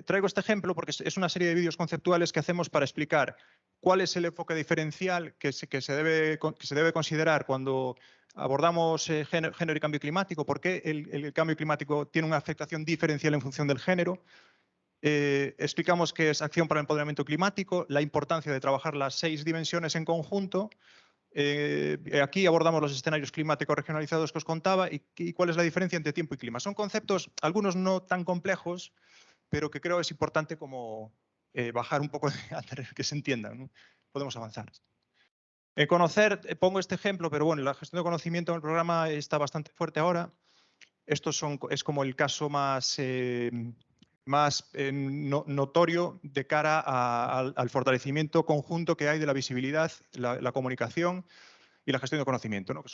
traigo este ejemplo porque es una serie de vídeos conceptuales que hacemos para explicar cuál es el enfoque diferencial que se debe considerar cuando abordamos género y cambio climático, por qué el cambio climático tiene una afectación diferencial en función del género. Explicamos qué es acción para el empoderamiento climático, la importancia de trabajar las 6 dimensiones en conjunto. Aquí abordamos los escenarios climáticos regionalizados que os contaba y cuál es la diferencia entre tiempo y clima. Son conceptos, algunos no tan complejos, pero que creo es importante como bajar un poco, que se entiendan, ¿no? Podemos avanzar. Pongo este ejemplo, pero bueno, la gestión de conocimiento en el programa está bastante fuerte ahora. Es como el caso más notorio de cara al fortalecimiento conjunto que hay de la visibilidad, la comunicación y la gestión de conocimiento, ¿no? Que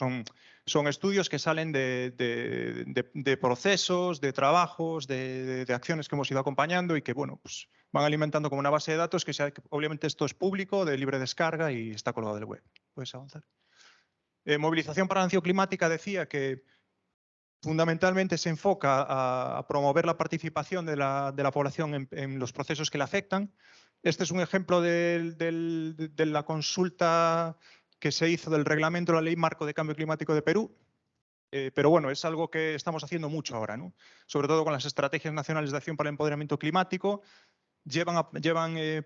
son estudios que salen de procesos, de trabajos, de acciones que hemos ido acompañando y que bueno, pues van alimentando como una base de datos que obviamente esto es público, de libre descarga y está colgado del web. ¿Puedes avanzar? Movilización para la acción climática decía que fundamentalmente se enfoca a promover la participación de la población en los procesos que le afectan. Este es un ejemplo de la consulta que se hizo del reglamento de la Ley Marco de Cambio Climático de Perú. Pero bueno, es algo que estamos haciendo mucho ahora, ¿no? Sobre todo con las estrategias nacionales de acción para el empoderamiento climático. Llevan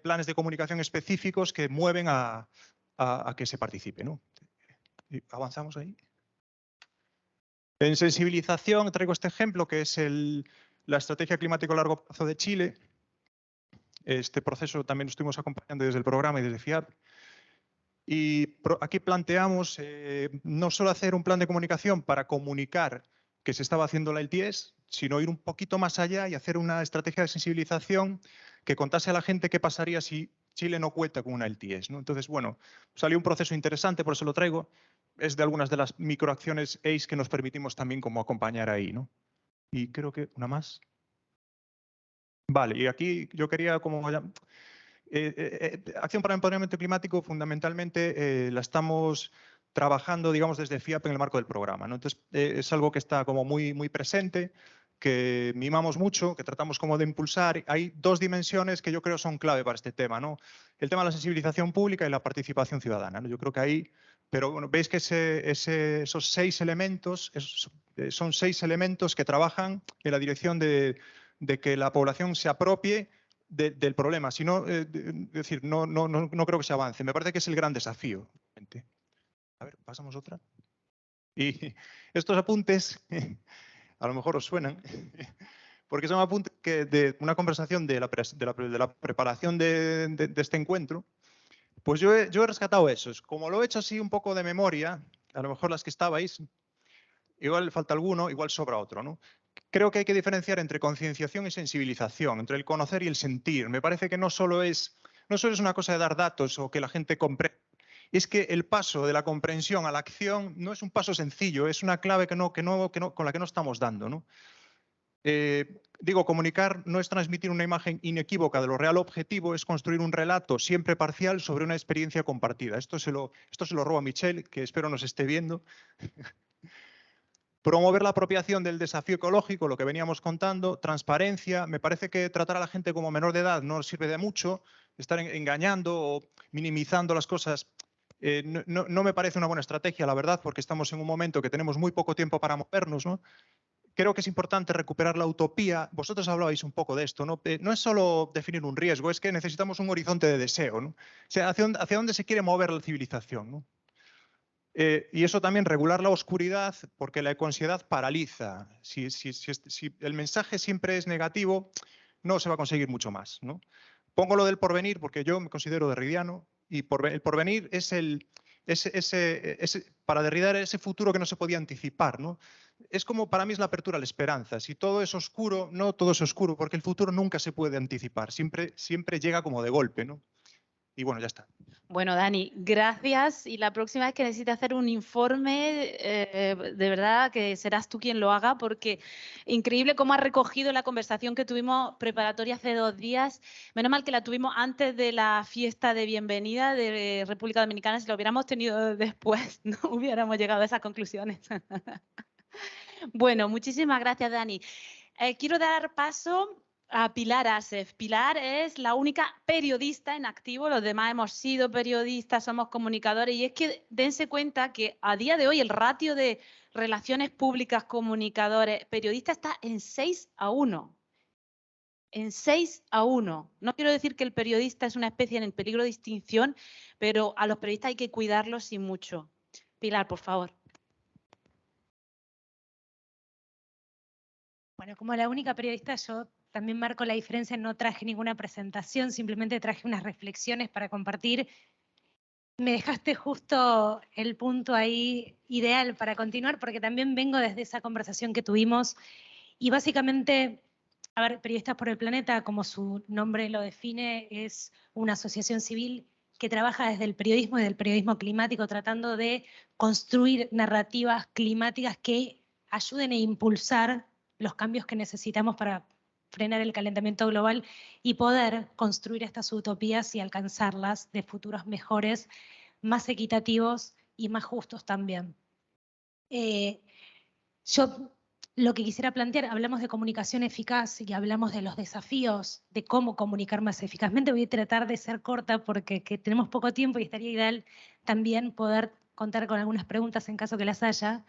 planes de comunicación específicos que mueven a que se participe, ¿no? ¿Avanzamos ahí? En sensibilización traigo este ejemplo que es la estrategia climático a largo plazo de Chile. Este proceso también lo estuvimos acompañando desde el programa y desde FIAP. Y aquí planteamos no solo hacer un plan de comunicación para comunicar que se estaba haciendo la LTS, sino ir un poquito más allá y hacer una estrategia de sensibilización que contase a la gente qué pasaría si Chile no cuenta con una LTS, ¿no? Entonces, bueno, salió un proceso interesante, por eso lo traigo. Es de algunas de las microacciones ACE que nos permitimos también como acompañar ahí, ¿no? Y creo que una más. Vale, y aquí yo quería como... Acción para el empoderamiento climático fundamentalmente la estamos trabajando, digamos, desde FIAP en el marco del programa, ¿no? Entonces, es algo que está como muy, muy presente, que mimamos mucho, que tratamos como de impulsar. Hay dos dimensiones que yo creo son clave para este tema, ¿no? El tema de la sensibilización pública y la participación ciudadana, ¿no? Yo creo que ahí, pero bueno, veis que esos 6 elementos, son 6 elementos que trabajan en la dirección de que la población se apropie del problema. Si no, es decir, no creo que se avance. Me parece que es el gran desafío. A ver, pasamos otra. Y estos apuntes, a lo mejor os suenan, porque son apuntes de una conversación de la preparación de este encuentro. Pues yo he rescatado esos. Como lo he hecho así un poco de memoria, a lo mejor las que estabais, igual falta alguno, igual sobra otro, ¿no? Creo que hay que diferenciar entre concienciación y sensibilización, entre el conocer y el sentir. Me parece que no solo es una cosa de dar datos o que la gente comprenda. Es que el paso de la comprensión a la acción no es un paso sencillo, es una clave con la que no estamos dando, ¿no? Digo, comunicar no es transmitir una imagen inequívoca de lo real objetivo, es construir un relato siempre parcial sobre una experiencia compartida. Esto se lo robo a Michelle, que espero nos esté viendo. Promover la apropiación del desafío ecológico, lo que veníamos contando, transparencia. Me parece que tratar a la gente como menor de edad no sirve de mucho, estar engañando o minimizando las cosas. No me parece una buena estrategia, la verdad, porque estamos en un momento que tenemos muy poco tiempo para movernos, ¿no? Creo que es importante recuperar la utopía. Vosotros hablabais un poco de esto, ¿no? No es solo definir un riesgo, es que necesitamos un horizonte de deseo, ¿no? O sea, hacia dónde se quiere mover la civilización, ¿no? Y eso también regular la oscuridad, porque la ecoansiedad paraliza. Si el mensaje siempre es negativo, no se va a conseguir mucho más, ¿no? Pongo lo del porvenir porque yo me considero derridiano y el porvenir es para Derrida ese futuro que no se podía anticipar, ¿no? Es como, para mí es la apertura a la esperanza. Si todo es oscuro, no todo es oscuro, porque el futuro nunca se puede anticipar, siempre llega como de golpe, ¿no? Y bueno, ya está. Bueno, Dani, gracias. Y la próxima vez que necesite hacer un informe, de verdad que serás tú quien lo haga, porque increíble cómo has recogido la conversación que tuvimos preparatoria hace 2 días. Menos mal que la tuvimos antes de la fiesta de bienvenida de República Dominicana. Si lo hubiéramos tenido después, no hubiéramos llegado a esas conclusiones. Bueno, muchísimas gracias, Dani. Quiero dar paso a Pilar Asef. Pilar es la única periodista en activo, los demás hemos sido periodistas, somos comunicadores, y es que dense cuenta que a día de hoy el ratio de relaciones públicas, comunicadores, periodistas está en 6-1. En 6-1. No quiero decir que el periodista es una especie en peligro de extinción, pero a los periodistas hay que cuidarlos y mucho. Pilar, por favor. Bueno, como la única periodista, yo también marco la diferencia, no traje ninguna presentación, simplemente traje unas reflexiones para compartir. Me dejaste justo el punto ahí ideal para continuar, porque también vengo desde esa conversación que tuvimos y básicamente, a ver, Periodistas por el Planeta, como su nombre lo define, es una asociación civil que trabaja desde el periodismo y del periodismo climático, tratando de construir narrativas climáticas que ayuden a impulsar los cambios que necesitamos para frenar el calentamiento global y poder construir estas utopías y alcanzarlas de futuros mejores, más equitativos y más justos también. Yo lo que quisiera plantear, hablamos de comunicación eficaz y hablamos de los desafíos de cómo comunicar más eficazmente. Voy a tratar de ser corta porque tenemos poco tiempo y estaría ideal también poder contar con algunas preguntas en caso que las haya.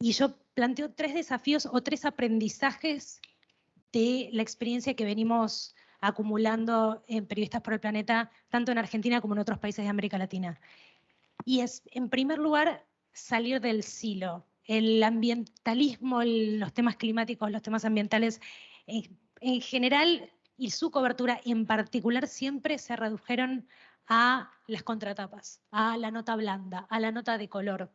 Y yo planteo 3 desafíos o 3 aprendizajes de la experiencia que venimos acumulando en Periodistas por el Planeta, tanto en Argentina como en otros países de América Latina. Y es, en primer lugar, salir del silo. El ambientalismo, los temas climáticos, los temas ambientales, en general, y su cobertura en particular, siempre se redujeron a las contratapas, a la nota blanda, a la nota de color,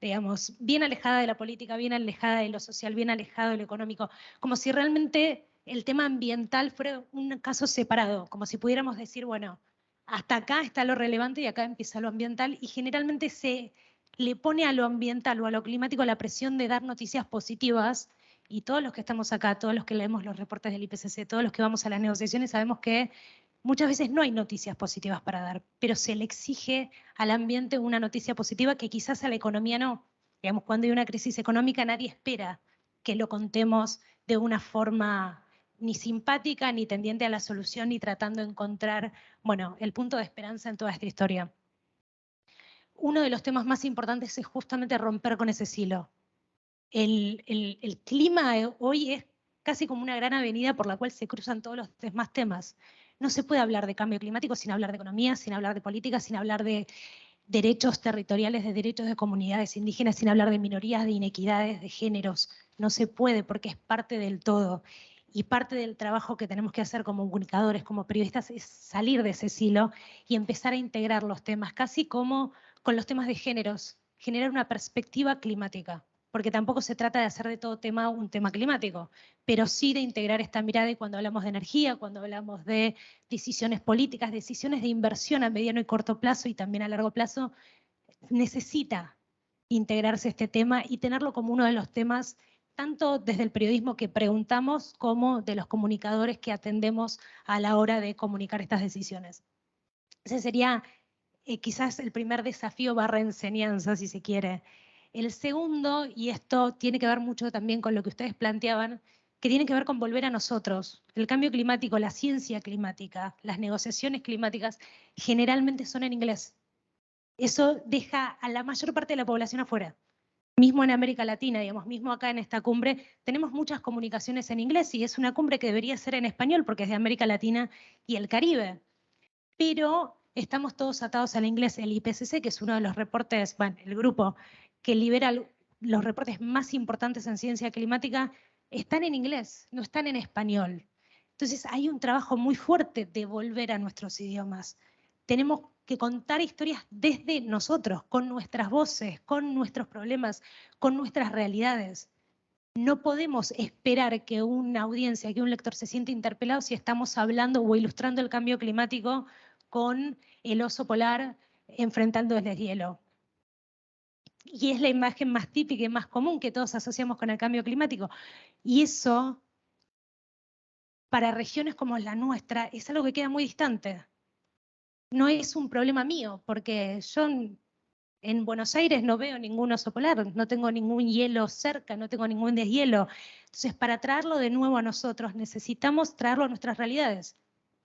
digamos, bien alejada de la política, bien alejada de lo social, bien alejado de lo económico, como si realmente el tema ambiental fuera un caso separado, como si pudiéramos decir, bueno, hasta acá está lo relevante y acá empieza lo ambiental, y generalmente se le pone a lo ambiental o a lo climático la presión de dar noticias positivas, y todos los que estamos acá, todos los que leemos los reportes del IPCC, todos los que vamos a las negociaciones, sabemos que muchas veces no hay noticias positivas para dar, pero se le exige al ambiente una noticia positiva que quizás a la economía no. Digamos, cuando hay una crisis económica nadie espera que lo contemos de una forma ni simpática, ni tendiente a la solución, ni tratando de encontrar, bueno, el punto de esperanza en toda esta historia. Uno de los temas más importantes es justamente romper con ese silo. El clima hoy es casi como una gran avenida por la cual se cruzan todos los demás temas. No se puede hablar de cambio climático sin hablar de economía, sin hablar de política, sin hablar de derechos territoriales, de derechos de comunidades indígenas, sin hablar de minorías, de inequidades, de géneros. No se puede porque es parte del todo. Y parte del trabajo que tenemos que hacer como comunicadores, como periodistas, es salir de ese silo y empezar a integrar los temas, casi como con los temas de géneros, generar una perspectiva climática. Porque tampoco se trata de hacer de todo tema un tema climático, pero sí de integrar esta mirada, y cuando hablamos de energía, cuando hablamos de decisiones políticas, decisiones de inversión a mediano y corto plazo y también a largo plazo, necesita integrarse este tema y tenerlo como uno de los temas, tanto desde el periodismo que preguntamos, como de los comunicadores que atendemos a la hora de comunicar estas decisiones. Ese sería quizás el primer desafío / enseñanza, si se quiere. El segundo, y esto tiene que ver mucho también con lo que ustedes planteaban, que tiene que ver con volver a nosotros. El cambio climático, la ciencia climática, las negociaciones climáticas, generalmente son en inglés. Eso deja a la mayor parte de la población afuera. Mismo en América Latina, digamos, mismo acá en esta cumbre, tenemos muchas comunicaciones en inglés y es una cumbre que debería ser en español porque es de América Latina y el Caribe. Pero estamos todos atados al inglés. El IPCC, que es uno de los reportes, bueno, el grupo que libera los reportes más importantes en ciencia climática, están en inglés, no están en español. Entonces hay un trabajo muy fuerte de volver a nuestros idiomas. Tenemos que contar historias desde nosotros, con nuestras voces, con nuestros problemas, con nuestras realidades. No podemos esperar que una audiencia, que un lector se siente interpelado si estamos hablando o ilustrando el cambio climático con el oso polar enfrentando el deshielo. Y es la imagen más típica y más común que todos asociamos con el cambio climático. Y eso, para regiones como la nuestra, es algo que queda muy distante. No es un problema mío, porque yo en Buenos Aires no veo ningún oso polar, no tengo ningún hielo cerca, no tengo ningún deshielo. Entonces, para traerlo de nuevo a nosotros, necesitamos traerlo a nuestras realidades,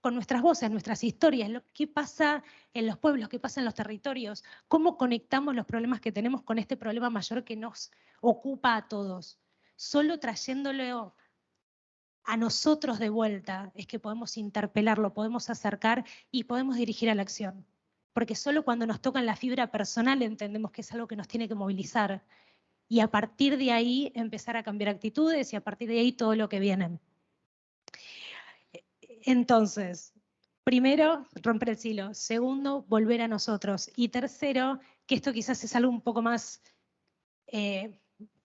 con nuestras voces, nuestras historias, qué pasa en los pueblos, qué pasa en los territorios, cómo conectamos los problemas que tenemos con este problema mayor que nos ocupa a todos. Solo trayéndolo a nosotros de vuelta es que podemos interpelarlo, podemos acercar y podemos dirigir a la acción. Porque solo cuando nos toca en la fibra personal entendemos que es algo que nos tiene que movilizar. Y a partir de ahí empezar a cambiar actitudes y a partir de ahí todo lo que viene. Entonces, primero, romper el silo. Segundo, volver a nosotros. Y tercero, que esto quizás es algo un poco más,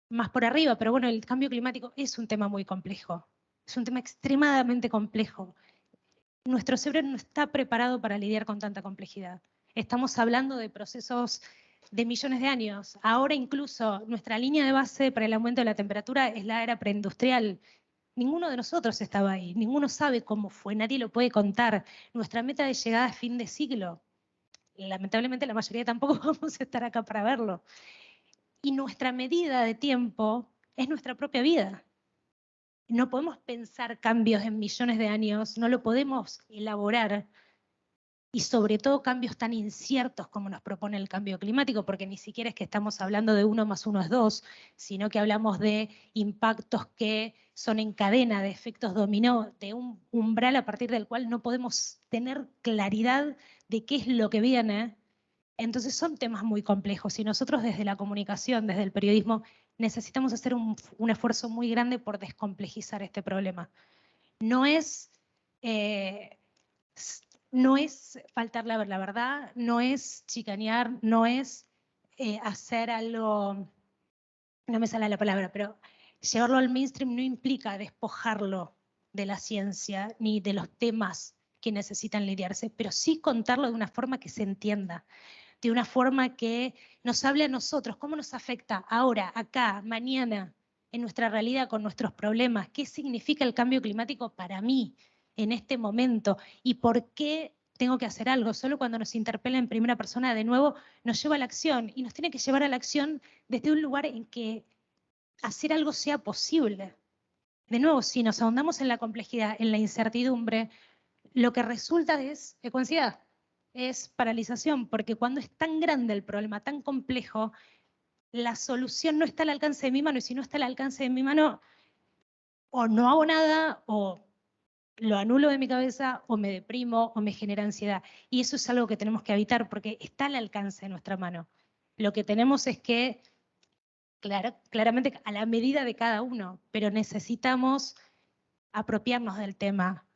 más por arriba, pero bueno, el cambio climático es un tema muy complejo. Es un tema extremadamente complejo. Nuestro cerebro no está preparado para lidiar con tanta complejidad. Estamos hablando de procesos de millones de años. Ahora incluso nuestra línea de base para el aumento de la temperatura es la era preindustrial. Ninguno de nosotros estaba ahí, ninguno sabe cómo fue, nadie lo puede contar. Nuestra meta de llegada es fin de siglo. Lamentablemente la mayoría tampoco vamos a estar acá para verlo. Y nuestra medida de tiempo es nuestra propia vida. No podemos pensar cambios en millones de años, no lo podemos elaborar. Y sobre todo cambios tan inciertos como nos propone el cambio climático, porque ni siquiera es que estamos hablando de 1 más 1 es 2, sino que hablamos de impactos que son en cadena, de efectos dominó, de un umbral a partir del cual no podemos tener claridad de qué es lo que viene. Entonces son temas muy complejos y nosotros desde la comunicación, desde el periodismo, necesitamos hacer un esfuerzo muy grande por descomplejizar este problema. No es faltar la verdad, no es chicanear, no es hacer algo, no me sale la palabra, pero llevarlo al mainstream no implica despojarlo de la ciencia ni de los temas que necesitan lidiarse, pero sí contarlo de una forma que se entienda, de una forma que nos hable a nosotros, cómo nos afecta ahora, acá, mañana, en nuestra realidad, con nuestros problemas, qué significa el cambio climático para mí en este momento y por qué tengo que hacer algo. Solo cuando nos interpela en primera persona, de nuevo, nos lleva a la acción y nos tiene que llevar a la acción desde un lugar en que hacer algo sea posible. De nuevo, si nos ahondamos en la complejidad, en la incertidumbre, lo que resulta es ansiedad, es paralización, porque cuando es tan grande el problema, tan complejo, la solución no está al alcance de mi mano, y si no está al alcance de mi mano, o no hago nada, o lo anulo de mi cabeza, o me deprimo, o me genera ansiedad. Y eso es algo que tenemos que evitar, porque está al alcance de nuestra mano. Lo que tenemos es que, claramente a la medida de cada uno, pero necesitamos apropiarnos del tema.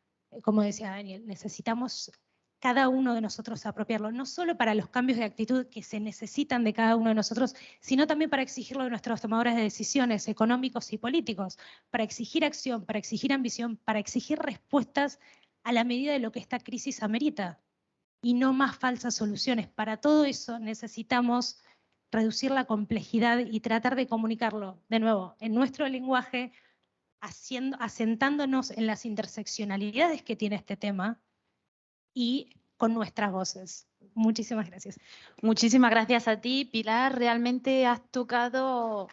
Como decía Daniel, necesitamos cada uno de nosotros apropiarlo, no solo para los cambios de actitud que se necesitan de cada uno de nosotros, sino también para exigirlo de nuestros tomadores de decisiones económicos y políticos, para exigir acción, para exigir ambición, para exigir respuestas a la medida de lo que esta crisis amerita, y no más falsas soluciones. Para todo eso necesitamos reducir la complejidad y tratar de comunicarlo, de nuevo, en nuestro lenguaje, asentándonos en las interseccionalidades que tiene este tema y con nuestras voces. Muchísimas gracias. Muchísimas gracias a ti, Pilar. Realmente has tocado...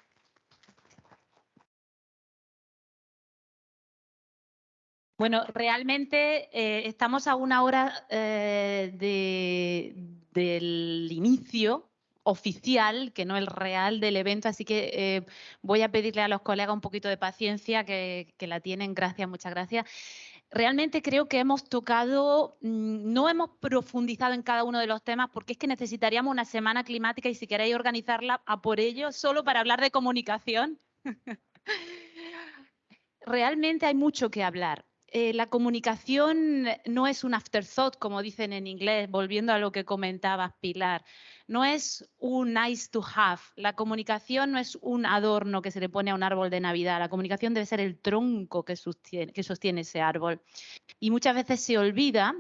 Bueno, realmente estamos a una hora del inicio oficial, que no el real del evento, así que voy a pedirle a los colegas un poquito de paciencia, que la tienen. Gracias, muchas gracias. Realmente creo que hemos tocado, no hemos profundizado en cada uno de los temas, porque es que necesitaríamos una semana climática y si queréis organizarla, a por ello, solo para hablar de comunicación. Realmente hay mucho que hablar. La comunicación no es un afterthought, como dicen en inglés, volviendo a lo que comentabas, Pilar. No es un nice to have. La comunicación no es un adorno que se le pone a un árbol de Navidad. La comunicación debe ser el tronco que sostiene ese árbol. Y muchas veces se olvida.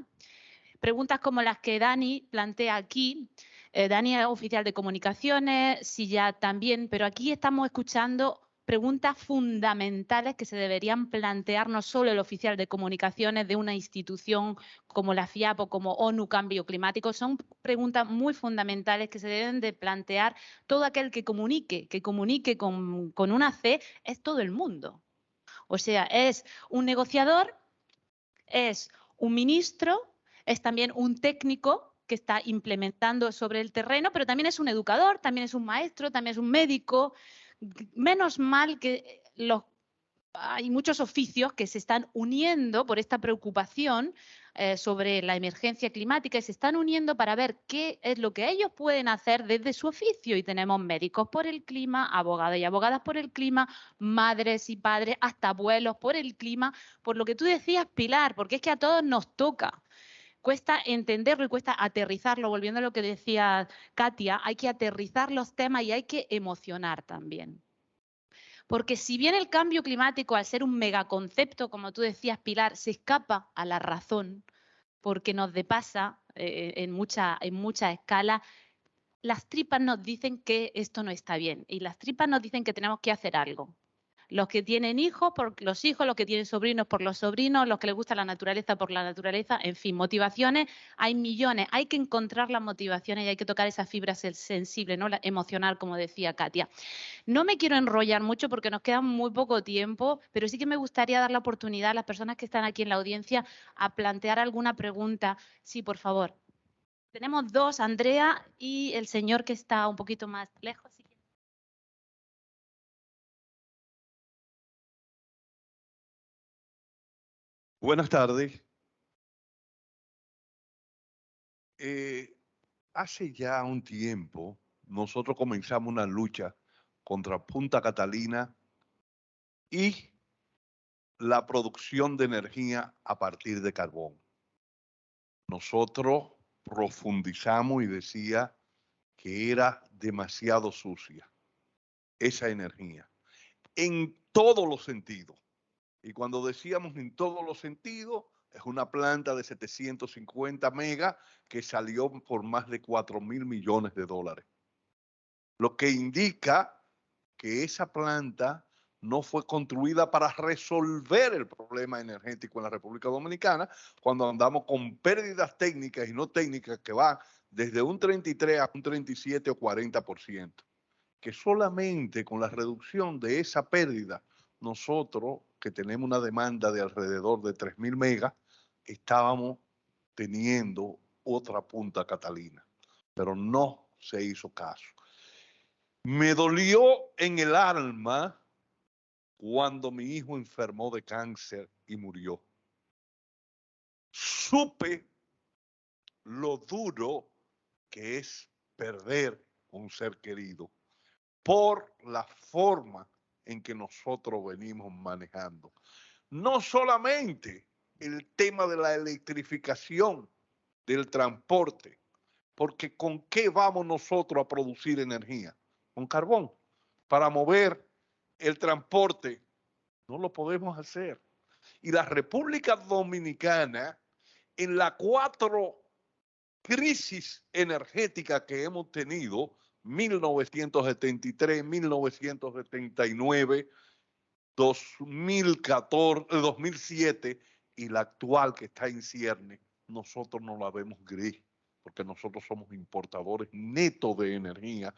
Preguntas como las que Dani plantea aquí. Dani es oficial de comunicaciones, Silla también, pero aquí estamos escuchando preguntas fundamentales que se deberían plantear no solo el oficial de comunicaciones de una institución como la FIAP o como ONU Cambio Climático, son preguntas muy fundamentales que se deben de plantear todo aquel que comunique con una C, es todo el mundo. O sea, es un negociador, es un ministro, es también un técnico que está implementando sobre el terreno, pero también es un educador, también es un maestro, también es un médico. Menos mal que los hay muchos oficios que se están uniendo por esta preocupación sobre la emergencia climática y se están uniendo para ver qué es lo que ellos pueden hacer desde su oficio. Y tenemos médicos por el clima, abogados y abogadas por el clima, madres y padres, hasta abuelos por el clima, por lo que tú decías, Pilar, porque es que a todos nos toca. Cuesta entenderlo y cuesta aterrizarlo, volviendo a lo que decía Katia, hay que aterrizar los temas y hay que emocionar también. Porque si bien el cambio climático, al ser un megaconcepto, como tú decías, Pilar, se escapa a la razón, porque nos depasa en mucha escala, las tripas nos dicen que esto no está bien y las tripas nos dicen que tenemos que hacer algo. Los que tienen hijos por los hijos, los que tienen sobrinos por los sobrinos, los que les gusta la naturaleza por la naturaleza, en fin, motivaciones, hay millones. Hay que encontrar las motivaciones y hay que tocar esa fibra sensible, ¿no? La emocional, como decía Katia. No me quiero enrollar mucho porque nos queda muy poco tiempo, pero sí que me gustaría dar la oportunidad a las personas que están aquí en la audiencia a plantear alguna pregunta. Sí, por favor. Tenemos dos, Andrea y el señor que está un poquito más lejos. Buenas tardes. Hace ya un tiempo nosotros comenzamos una lucha contra Punta Catalina y la producción de energía a partir de carbón. Nosotros profundizamos y decía que era demasiado sucia esa energía, en todos los sentidos. Y cuando decíamos en todos los sentidos, es una planta de 750 megas que salió por más de 4.000 millones de dólares. Lo que indica que esa planta no fue construida para resolver el problema energético en la República Dominicana cuando andamos con pérdidas técnicas y no técnicas que van desde un 33 a un 37 o 40%. Que solamente con la reducción de esa pérdida, nosotros, que tenemos una demanda de alrededor de 3.000 megas, estábamos teniendo otra Punta Catalina, pero no se hizo caso. Me dolió en el alma cuando mi hijo enfermó de cáncer y murió. Supe lo duro que es perder un ser querido por la forma en que nosotros venimos manejando. No solamente el tema de la electrificación del transporte, porque ¿con qué vamos nosotros a producir energía? Con carbón. Para mover el transporte no lo podemos hacer. Y la República Dominicana, en las 4 crisis energéticas que hemos tenido, 1973, 1979, 2014, 2007 y la actual que está en cierne, nosotros no la vemos gris, porque nosotros somos importadores netos de energía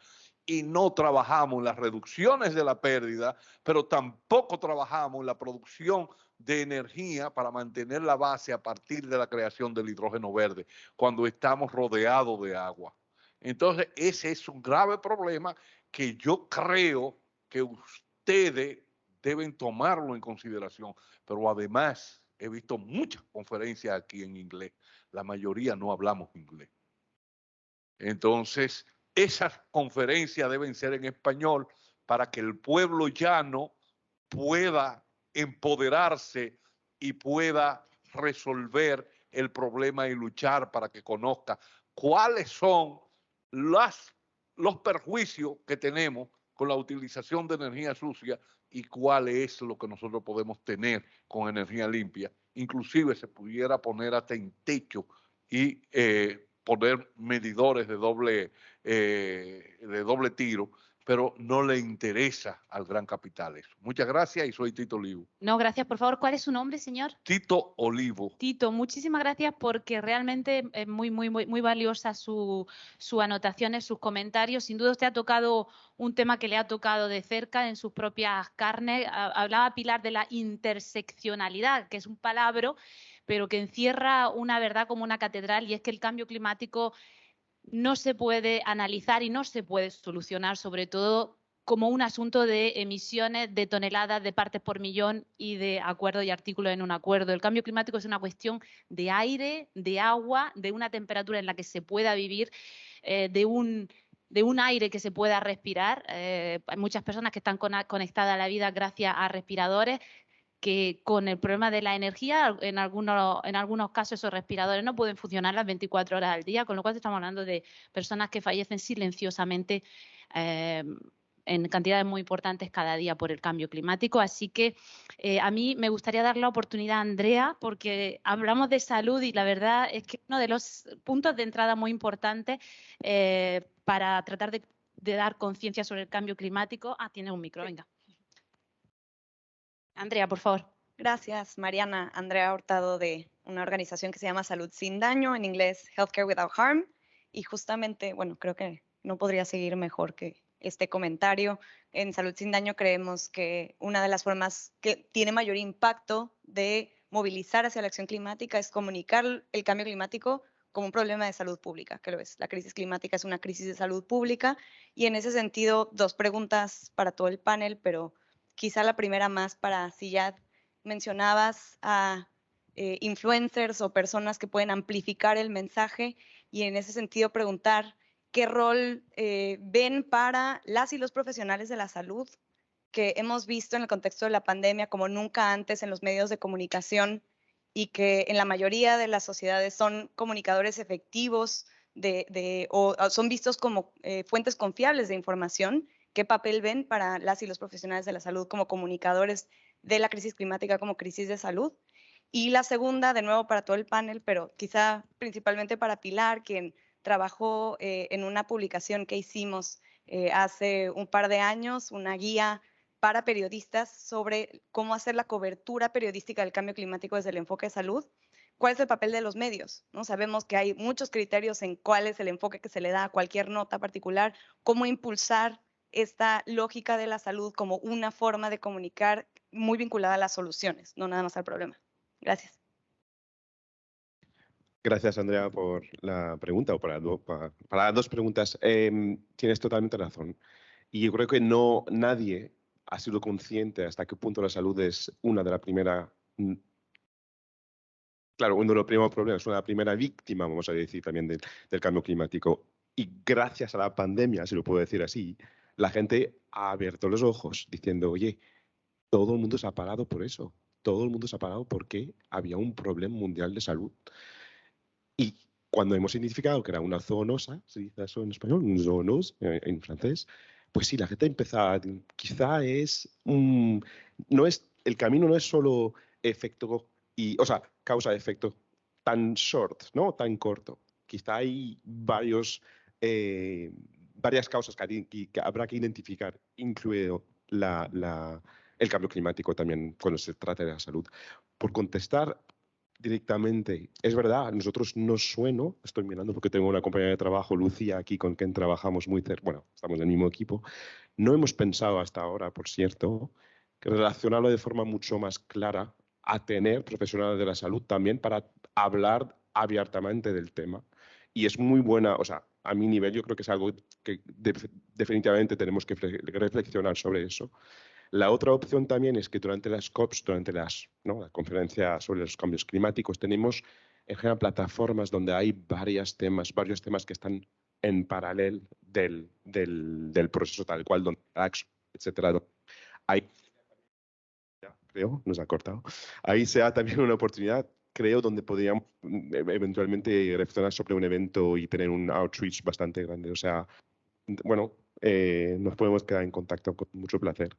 y no trabajamos en las reducciones de la pérdida, pero tampoco trabajamos en la producción de energía para mantener la base a partir de la creación del hidrógeno verde, cuando estamos rodeados de agua. Entonces, ese es un grave problema que yo creo que ustedes deben tomarlo en consideración, pero además he visto muchas conferencias aquí en inglés, la mayoría no hablamos inglés. Entonces, esas conferencias deben ser en español para que el pueblo llano pueda empoderarse y pueda resolver el problema y luchar para que conozca cuáles son los perjuicios que tenemos con la utilización de energía sucia y cuál es lo que nosotros podemos tener con energía limpia. Inclusive se pudiera poner hasta en techo y poner medidores de doble tiro, pero no le interesa al gran capital eso. Muchas gracias y soy Tito Olivo. No, gracias. Por favor, ¿cuál es su nombre, señor? Tito Olivo. Tito, muchísimas gracias porque realmente es muy valiosa su anotación, sus comentarios. Sin duda usted ha tocado un tema que le ha tocado de cerca en sus propias carnes. Hablaba Pilar de la interseccionalidad, que es un palabra, pero que encierra una verdad como una catedral, y es que el cambio climático no se puede analizar y no se puede solucionar, sobre todo como un asunto de emisiones de toneladas de partes por millón y de acuerdos y artículos en un acuerdo. El cambio climático es una cuestión de aire, de agua, de una temperatura en la que se pueda vivir, de un aire que se pueda respirar. Hay muchas personas que están conectadas a la vida gracias a respiradores, que con el problema de la energía, en algunos casos esos respiradores no pueden funcionar las 24 horas al día, con lo cual estamos hablando de personas que fallecen silenciosamente en cantidades muy importantes cada día por el cambio climático. Así que a mí me gustaría dar la oportunidad a Andrea, porque hablamos de salud y la verdad es que uno de los puntos de entrada muy importantes para tratar de dar conciencia sobre el cambio climático. Tiene un micro, venga. Andrea, por favor. Gracias, Mariana. Andrea Hurtado, de una organización que se llama Salud Sin Daño, en inglés Healthcare Without Harm. Y justamente, bueno, creo que no podría seguir mejor que este comentario. En Salud Sin Daño creemos que una de las formas que tiene mayor impacto de movilizar hacia la acción climática es comunicar el cambio climático como un problema de salud pública, que lo es. La crisis climática es una crisis de salud pública y en ese sentido, dos preguntas para todo el panel, pero quizá la primera más para si ya mencionabas a influencers o personas que pueden amplificar el mensaje y en ese sentido preguntar qué rol ven para las y los profesionales de la salud que hemos visto en el contexto de la pandemia como nunca antes en los medios de comunicación y que en la mayoría de las sociedades son comunicadores efectivos o son vistos como fuentes confiables de información. ¿Qué papel ven para las y los profesionales de la salud como comunicadores de la crisis climática como crisis de salud? Y la segunda, de nuevo para todo el panel, pero quizá principalmente para Pilar, quien trabajó en una publicación que hicimos hace un par de años, una guía para periodistas sobre cómo hacer la cobertura periodística del cambio climático desde el enfoque de salud. ¿Cuál es el papel de los medios? ¿No? Sabemos que hay muchos criterios en cuál es el enfoque que se le da a cualquier nota particular, cómo impulsar esta lógica de la salud como una forma de comunicar muy vinculada a las soluciones, no nada más al problema. Gracias. Gracias, Andrea, por la pregunta, o para las dos preguntas. Tienes totalmente razón. Y yo creo que nadie ha sido consciente hasta qué punto la salud es una de las primeras... Claro, uno de los primeros problemas, una primera víctima, vamos a decir, también del cambio climático. Y gracias a la pandemia, si lo puedo decir así, la gente ha abierto los ojos diciendo, oye, todo el mundo se ha parado por eso. Todo el mundo se ha parado porque había un problema mundial de salud. Y cuando hemos identificado que era una zoonosa, se dice eso en español, un zoonose en francés, pues sí, la gente empezaba, quizá el camino no es solo efecto causa-efecto tan short, ¿no? Tan corto. Quizá hay varias causas que habrá que identificar, incluido el cambio climático también cuando se trata de la salud. Por contestar directamente, es verdad, a nosotros nos suena, estoy mirando porque tengo una compañera de trabajo, Lucía, aquí con quien trabajamos muy cerca, bueno, estamos en el mismo equipo, no hemos pensado hasta ahora, por cierto, que relacionarlo de forma mucho más clara a tener profesionales de la salud también para hablar abiertamente del tema. Y es muy buena, o sea, a mi nivel yo creo que es algo que definitivamente tenemos que reflexionar sobre eso. La otra opción también es que durante las COPs, durante la conferencia sobre los cambios climáticos, tenemos en general plataformas donde hay varios temas que están en paralelo del proceso tal cual, donde etcétera. Creo, nos ha cortado. Ahí sea también una oportunidad, creo, donde podríamos eventualmente reflexionar sobre un evento y tener un outreach bastante grande. O sea, bueno, nos podemos quedar en contacto con mucho placer.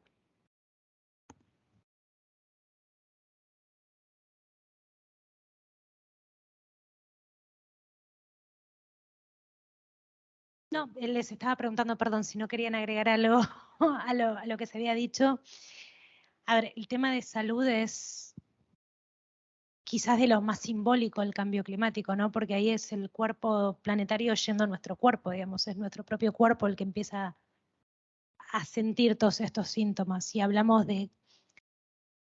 No, les estaba preguntando, perdón, si no querían agregar algo a lo que se había dicho. A ver, el tema de salud es quizás de lo más simbólico del cambio climático, ¿no? Porque ahí es el cuerpo planetario yendo a nuestro cuerpo, digamos, es nuestro propio cuerpo el que empieza a sentir todos estos síntomas. Y hablamos de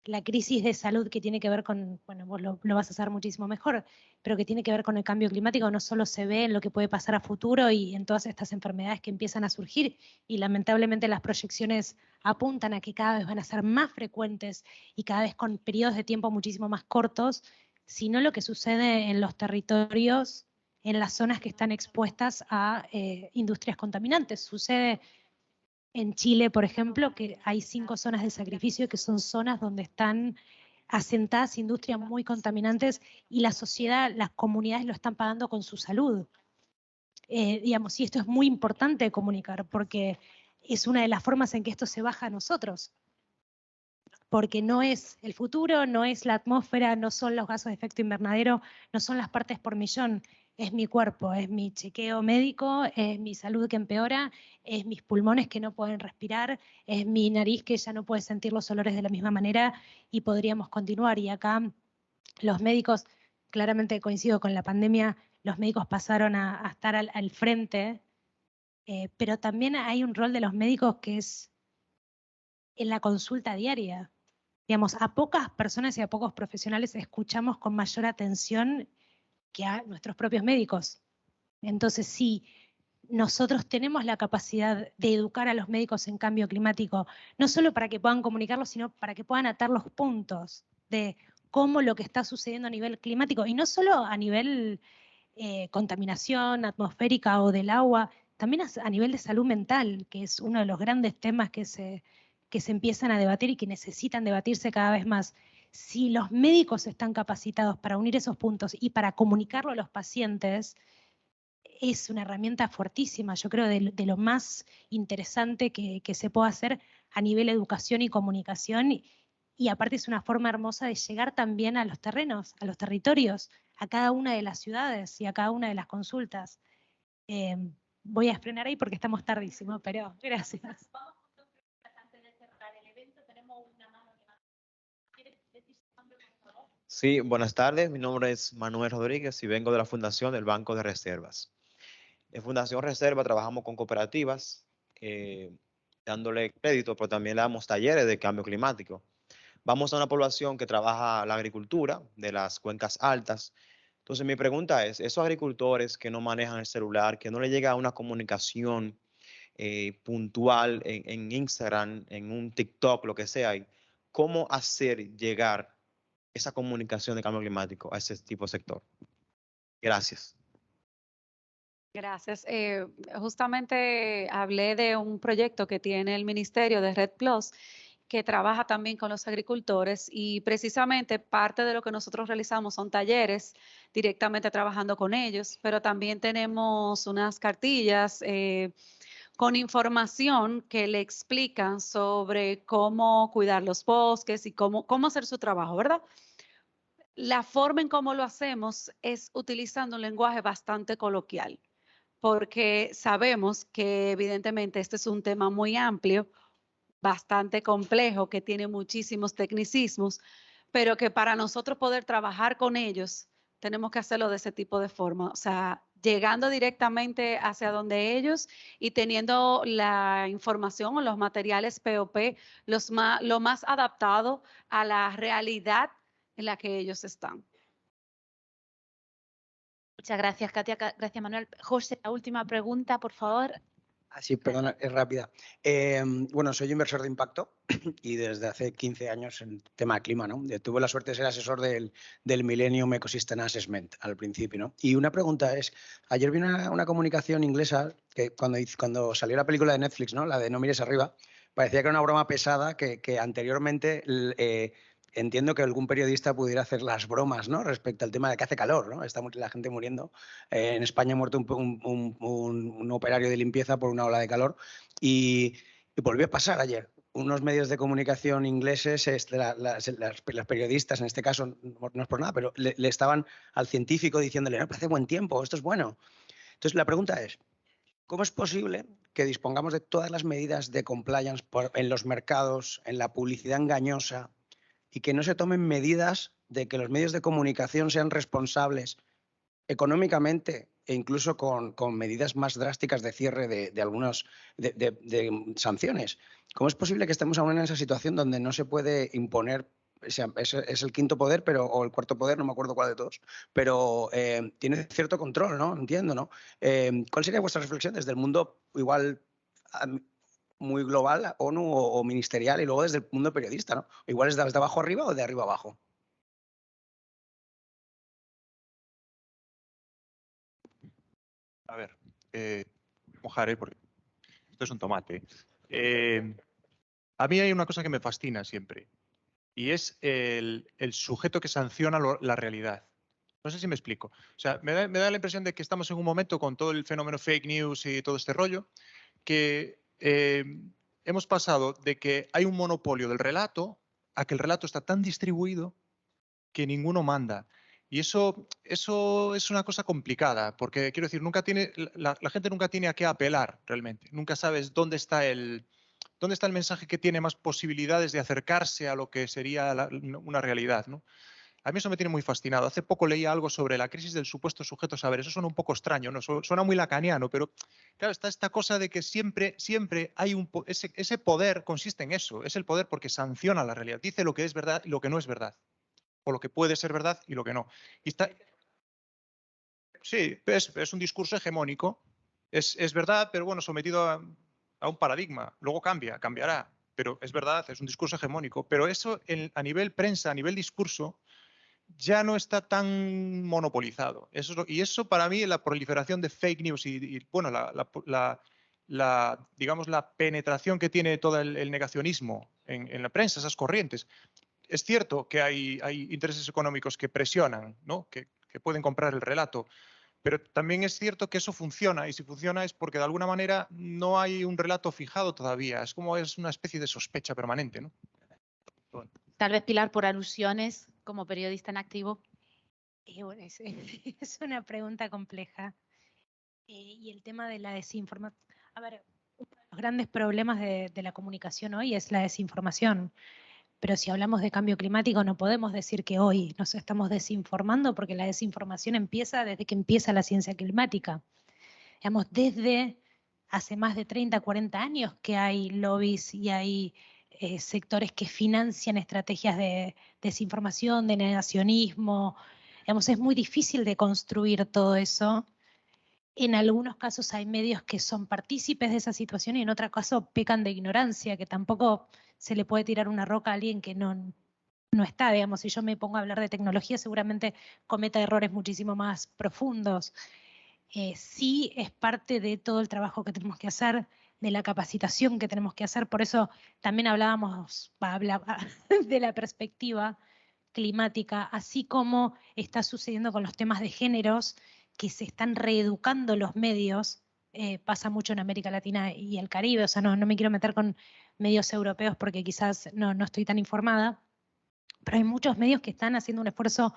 la crisis de salud que tiene que ver con, bueno, vos lo vas a saber muchísimo mejor, pero que tiene que ver con el cambio climático, no solo se ve en lo que puede pasar a futuro y en todas estas enfermedades que empiezan a surgir, y lamentablemente las proyecciones apuntan a que cada vez van a ser más frecuentes y cada vez con periodos de tiempo muchísimo más cortos, sino lo que sucede en los territorios, en las zonas que están expuestas a industrias contaminantes. Sucede en Chile, por ejemplo, que hay 5 zonas de sacrificio que son zonas donde están asentadas industrias muy contaminantes y la sociedad, las comunidades lo están pagando con su salud. Digamos, y esto es muy importante comunicar porque es una de las formas en que esto se baja a nosotros. Porque no es el futuro, no es la atmósfera, no son los gases de efecto invernadero, no son las partes por millón. Es mi cuerpo, es mi chequeo médico, es mi salud que empeora, es mis pulmones que no pueden respirar, es mi nariz que ya no puede sentir los olores de la misma manera y podríamos continuar. Y acá los médicos, claramente coincido con la pandemia, los médicos pasaron a estar al frente, pero también hay un rol de los médicos que es en la consulta diaria. Digamos, a pocas personas y a pocos profesionales escuchamos con mayor atención que a nuestros propios médicos. Entonces, sí, nosotros tenemos la capacidad de educar a los médicos en cambio climático, no solo para que puedan comunicarlo, sino para que puedan atar los puntos de cómo lo que está sucediendo a nivel climático, y no solo a nivel contaminación atmosférica o del agua, también a nivel de salud mental, que es uno de los grandes temas que se empiezan a debatir y que necesitan debatirse cada vez más. Si los médicos están capacitados para unir esos puntos y para comunicarlo a los pacientes, es una herramienta fuertísima, yo creo, de lo más interesante que se puede hacer a nivel educación y comunicación, y aparte es una forma hermosa de llegar también a los terrenos, a los territorios, a cada una de las ciudades y a cada una de las consultas. Voy a frenar ahí porque estamos tardísimo, pero gracias. Sí, buenas tardes. Mi nombre es Manuel Rodríguez y vengo de la Fundación del Banco de Reservas. En Fundación Reserva trabajamos con cooperativas, dándole crédito, pero también le damos talleres de cambio climático. Vamos a una población que trabaja la agricultura de las cuencas altas. Entonces mi pregunta es, esos agricultores que no manejan el celular, que no les llega una comunicación puntual en Instagram, en un TikTok, lo que sea, ¿cómo hacer llegar esa comunicación de cambio climático a ese tipo de sector? Gracias. Gracias. Justamente hablé de un proyecto que tiene el Ministerio de Red Plus, que trabaja también con los agricultores, y precisamente parte de lo que nosotros realizamos son talleres directamente trabajando con ellos, pero también tenemos unas cartillas con información que le explican sobre cómo cuidar los bosques y cómo hacer su trabajo, ¿verdad? La forma en cómo lo hacemos es utilizando un lenguaje bastante coloquial, porque sabemos que evidentemente este es un tema muy amplio, bastante complejo, que tiene muchísimos tecnicismos, pero que para nosotros poder trabajar con ellos tenemos que hacerlo de ese tipo de forma, o sea, llegando directamente hacia donde ellos y teniendo la información o los materiales POP lo más adaptado a la realidad en la que ellos están. Muchas gracias, Katia. Gracias, Manuel. José, la última pregunta, por favor. Sí, perdona, es rápida. Bueno, soy inversor de impacto y desde hace 15 años en tema clima, ¿no? Tuve la suerte de ser asesor del Millennium Ecosystem Assessment al principio, ¿no? Y una pregunta es, ayer vi una comunicación inglesa que cuando salió la película de Netflix, ¿no? La de No mires arriba, parecía que era una broma pesada que anteriormente entiendo que algún periodista pudiera hacer las bromas, ¿no? Respecto al tema de que hace calor, ¿no? Está la gente muriendo. En España ha muerto un operario de limpieza por una ola de calor y volvió a pasar ayer. Unos medios de comunicación ingleses, las periodistas, en este caso, no es por nada, pero le estaban al científico diciéndole, no, hace buen tiempo, esto es bueno. Entonces, la pregunta es, ¿cómo es posible que dispongamos de todas las medidas de compliance en los mercados, en la publicidad engañosa, y que no se tomen medidas de que los medios de comunicación sean responsables económicamente e incluso con medidas más drásticas de cierre de algunas de sanciones? ¿Cómo es posible que estemos aún en esa situación donde no se puede imponer O sea, es el quinto poder, o el cuarto poder, no me acuerdo cuál de todos, pero tiene cierto control, ¿no? Entiendo, ¿no? ¿Cuál sería vuestra reflexión desde el mundo igual muy global, ONU o ministerial, y luego desde el mundo periodista, ¿no? Igual es de abajo arriba o de arriba abajo. A ver, mojaré porque esto es un tomate. A mí hay una cosa que me fascina siempre y es el sujeto que sanciona la realidad. No sé si me explico. O sea, me da la impresión de que estamos en un momento con todo el fenómeno fake news y todo este rollo, que hemos pasado de que hay un monopolio del relato a que el relato está tan distribuido que ninguno manda. Y eso es una cosa complicada, porque quiero decir, la gente nunca tiene a qué apelar realmente. Nunca sabes dónde está el mensaje que tiene más posibilidades de acercarse a lo que sería una realidad, ¿no? A mí eso me tiene muy fascinado. Hace poco leí algo sobre la crisis del supuesto sujeto saber. Eso suena un poco extraño, ¿no? Suena muy lacaniano, pero claro, está esta cosa de que siempre hay ese poder consiste en eso. Es el poder porque sanciona la realidad. Dice lo que es verdad y lo que no es verdad. O lo que puede ser verdad y lo que no. Y sí, es un discurso hegemónico. Es verdad, pero bueno, sometido a un paradigma. Luego cambiará. Pero es verdad, es un discurso hegemónico. Pero eso a nivel prensa, a nivel discurso, ya no está tan monopolizado. Y eso para mí, la proliferación de fake news y bueno, digamos, la penetración que tiene todo el negacionismo en la prensa, esas corrientes. Es cierto que hay intereses económicos que presionan, ¿no? que pueden comprar el relato, pero también es cierto que eso funciona, y si funciona es porque de alguna manera no hay un relato fijado todavía. Es una especie de sospecha permanente, ¿no? Tal vez, Pilar, por alusiones como periodista en activo. Bueno, es una pregunta compleja. Y el tema de la desinformación. A ver, uno de los grandes problemas de la comunicación hoy es la desinformación. Pero si hablamos de cambio climático, no podemos decir que hoy nos estamos desinformando, porque la desinformación empieza desde que empieza la ciencia climática. Digamos, desde hace más de 30, 40 años que hay lobbies y hay sectores que financian estrategias de desinformación, de negacionismo. Digamos, es muy difícil de construir todo eso. En algunos casos hay medios que son partícipes de esa situación y en otros casos pecan de ignorancia, que tampoco se le puede tirar una roca a alguien que no está. Digamos, si yo me pongo a hablar de tecnología, seguramente cometa errores muchísimo más profundos. Sí es parte de todo el trabajo que tenemos que hacer, de la capacitación que tenemos que hacer. Por eso también hablaba de la perspectiva climática, así como está sucediendo con los temas de géneros, que se están reeducando los medios. Pasa mucho en América Latina y el Caribe. O sea, no me quiero meter con medios europeos porque quizás no estoy tan informada, pero hay muchos medios que están haciendo un esfuerzo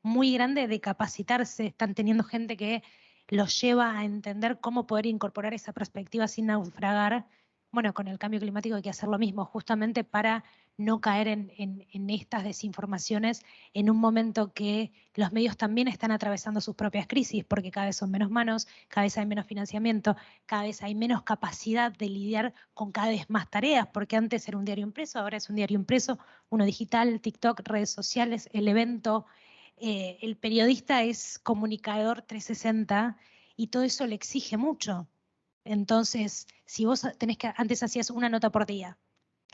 muy grande de capacitarse, están teniendo gente que los lleva a entender cómo poder incorporar esa perspectiva sin naufragar. Bueno, con el cambio climático hay que hacer lo mismo, justamente para no caer en estas desinformaciones en un momento que los medios también están atravesando sus propias crisis, porque cada vez son menos manos, cada vez hay menos financiamiento, cada vez hay menos capacidad de lidiar con cada vez más tareas, porque antes era un diario impreso, ahora es un diario impreso, uno digital, TikTok, redes sociales, el evento. El periodista es comunicador 360 y todo eso le exige mucho. Entonces, si vos antes hacías una nota por día,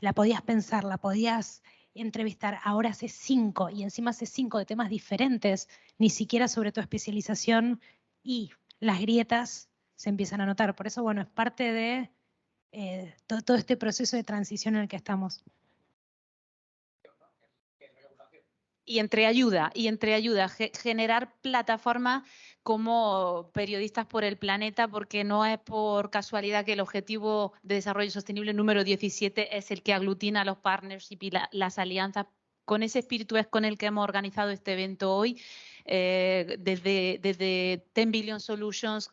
la podías pensar, la podías entrevistar, ahora haces 5 y encima haces 5 de temas diferentes, ni siquiera sobre tu especialización, y las grietas se empiezan a notar. Por eso, bueno, es parte de todo este proceso de transición en el que estamos. Y entre ayuda, generar plataformas como Periodistas por el Planeta, porque no es por casualidad que el Objetivo de Desarrollo Sostenible número 17 es el que aglutina los partnerships y las alianzas. Con ese espíritu es con el que hemos organizado este evento hoy, desde 10 Billion Solutions,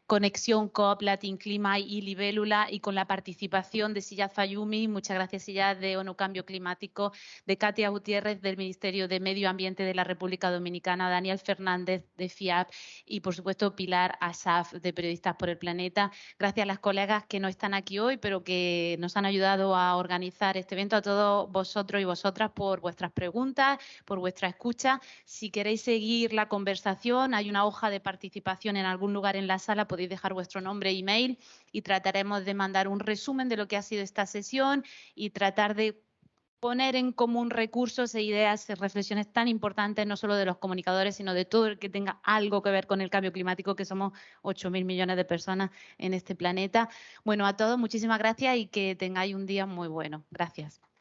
conexión COP, Latin Clima y Libélula, y con la participación de Siyad Fayumi, muchas gracias Siyad, de ONU Cambio Climático, de Katia Gutiérrez del Ministerio de Medio Ambiente de la República Dominicana, Daniel Fernández de FIAP y por supuesto Pilar Asaf de Periodistas por el Planeta. Gracias a las colegas que no están aquí hoy, pero que nos han ayudado a organizar este evento, a todos vosotros y vosotras por vuestras preguntas, por vuestra escucha. Si queréis seguir la conversación, hay una hoja de participación en algún lugar en la sala, podéis dejar vuestro nombre e email y trataremos de mandar un resumen de lo que ha sido esta sesión y tratar de poner en común recursos e ideas y reflexiones tan importantes, no solo de los comunicadores, sino de todo el que tenga algo que ver con el cambio climático, que somos 8.000 millones de personas en este planeta. Bueno, a todos muchísimas gracias y que tengáis un día muy bueno. Gracias.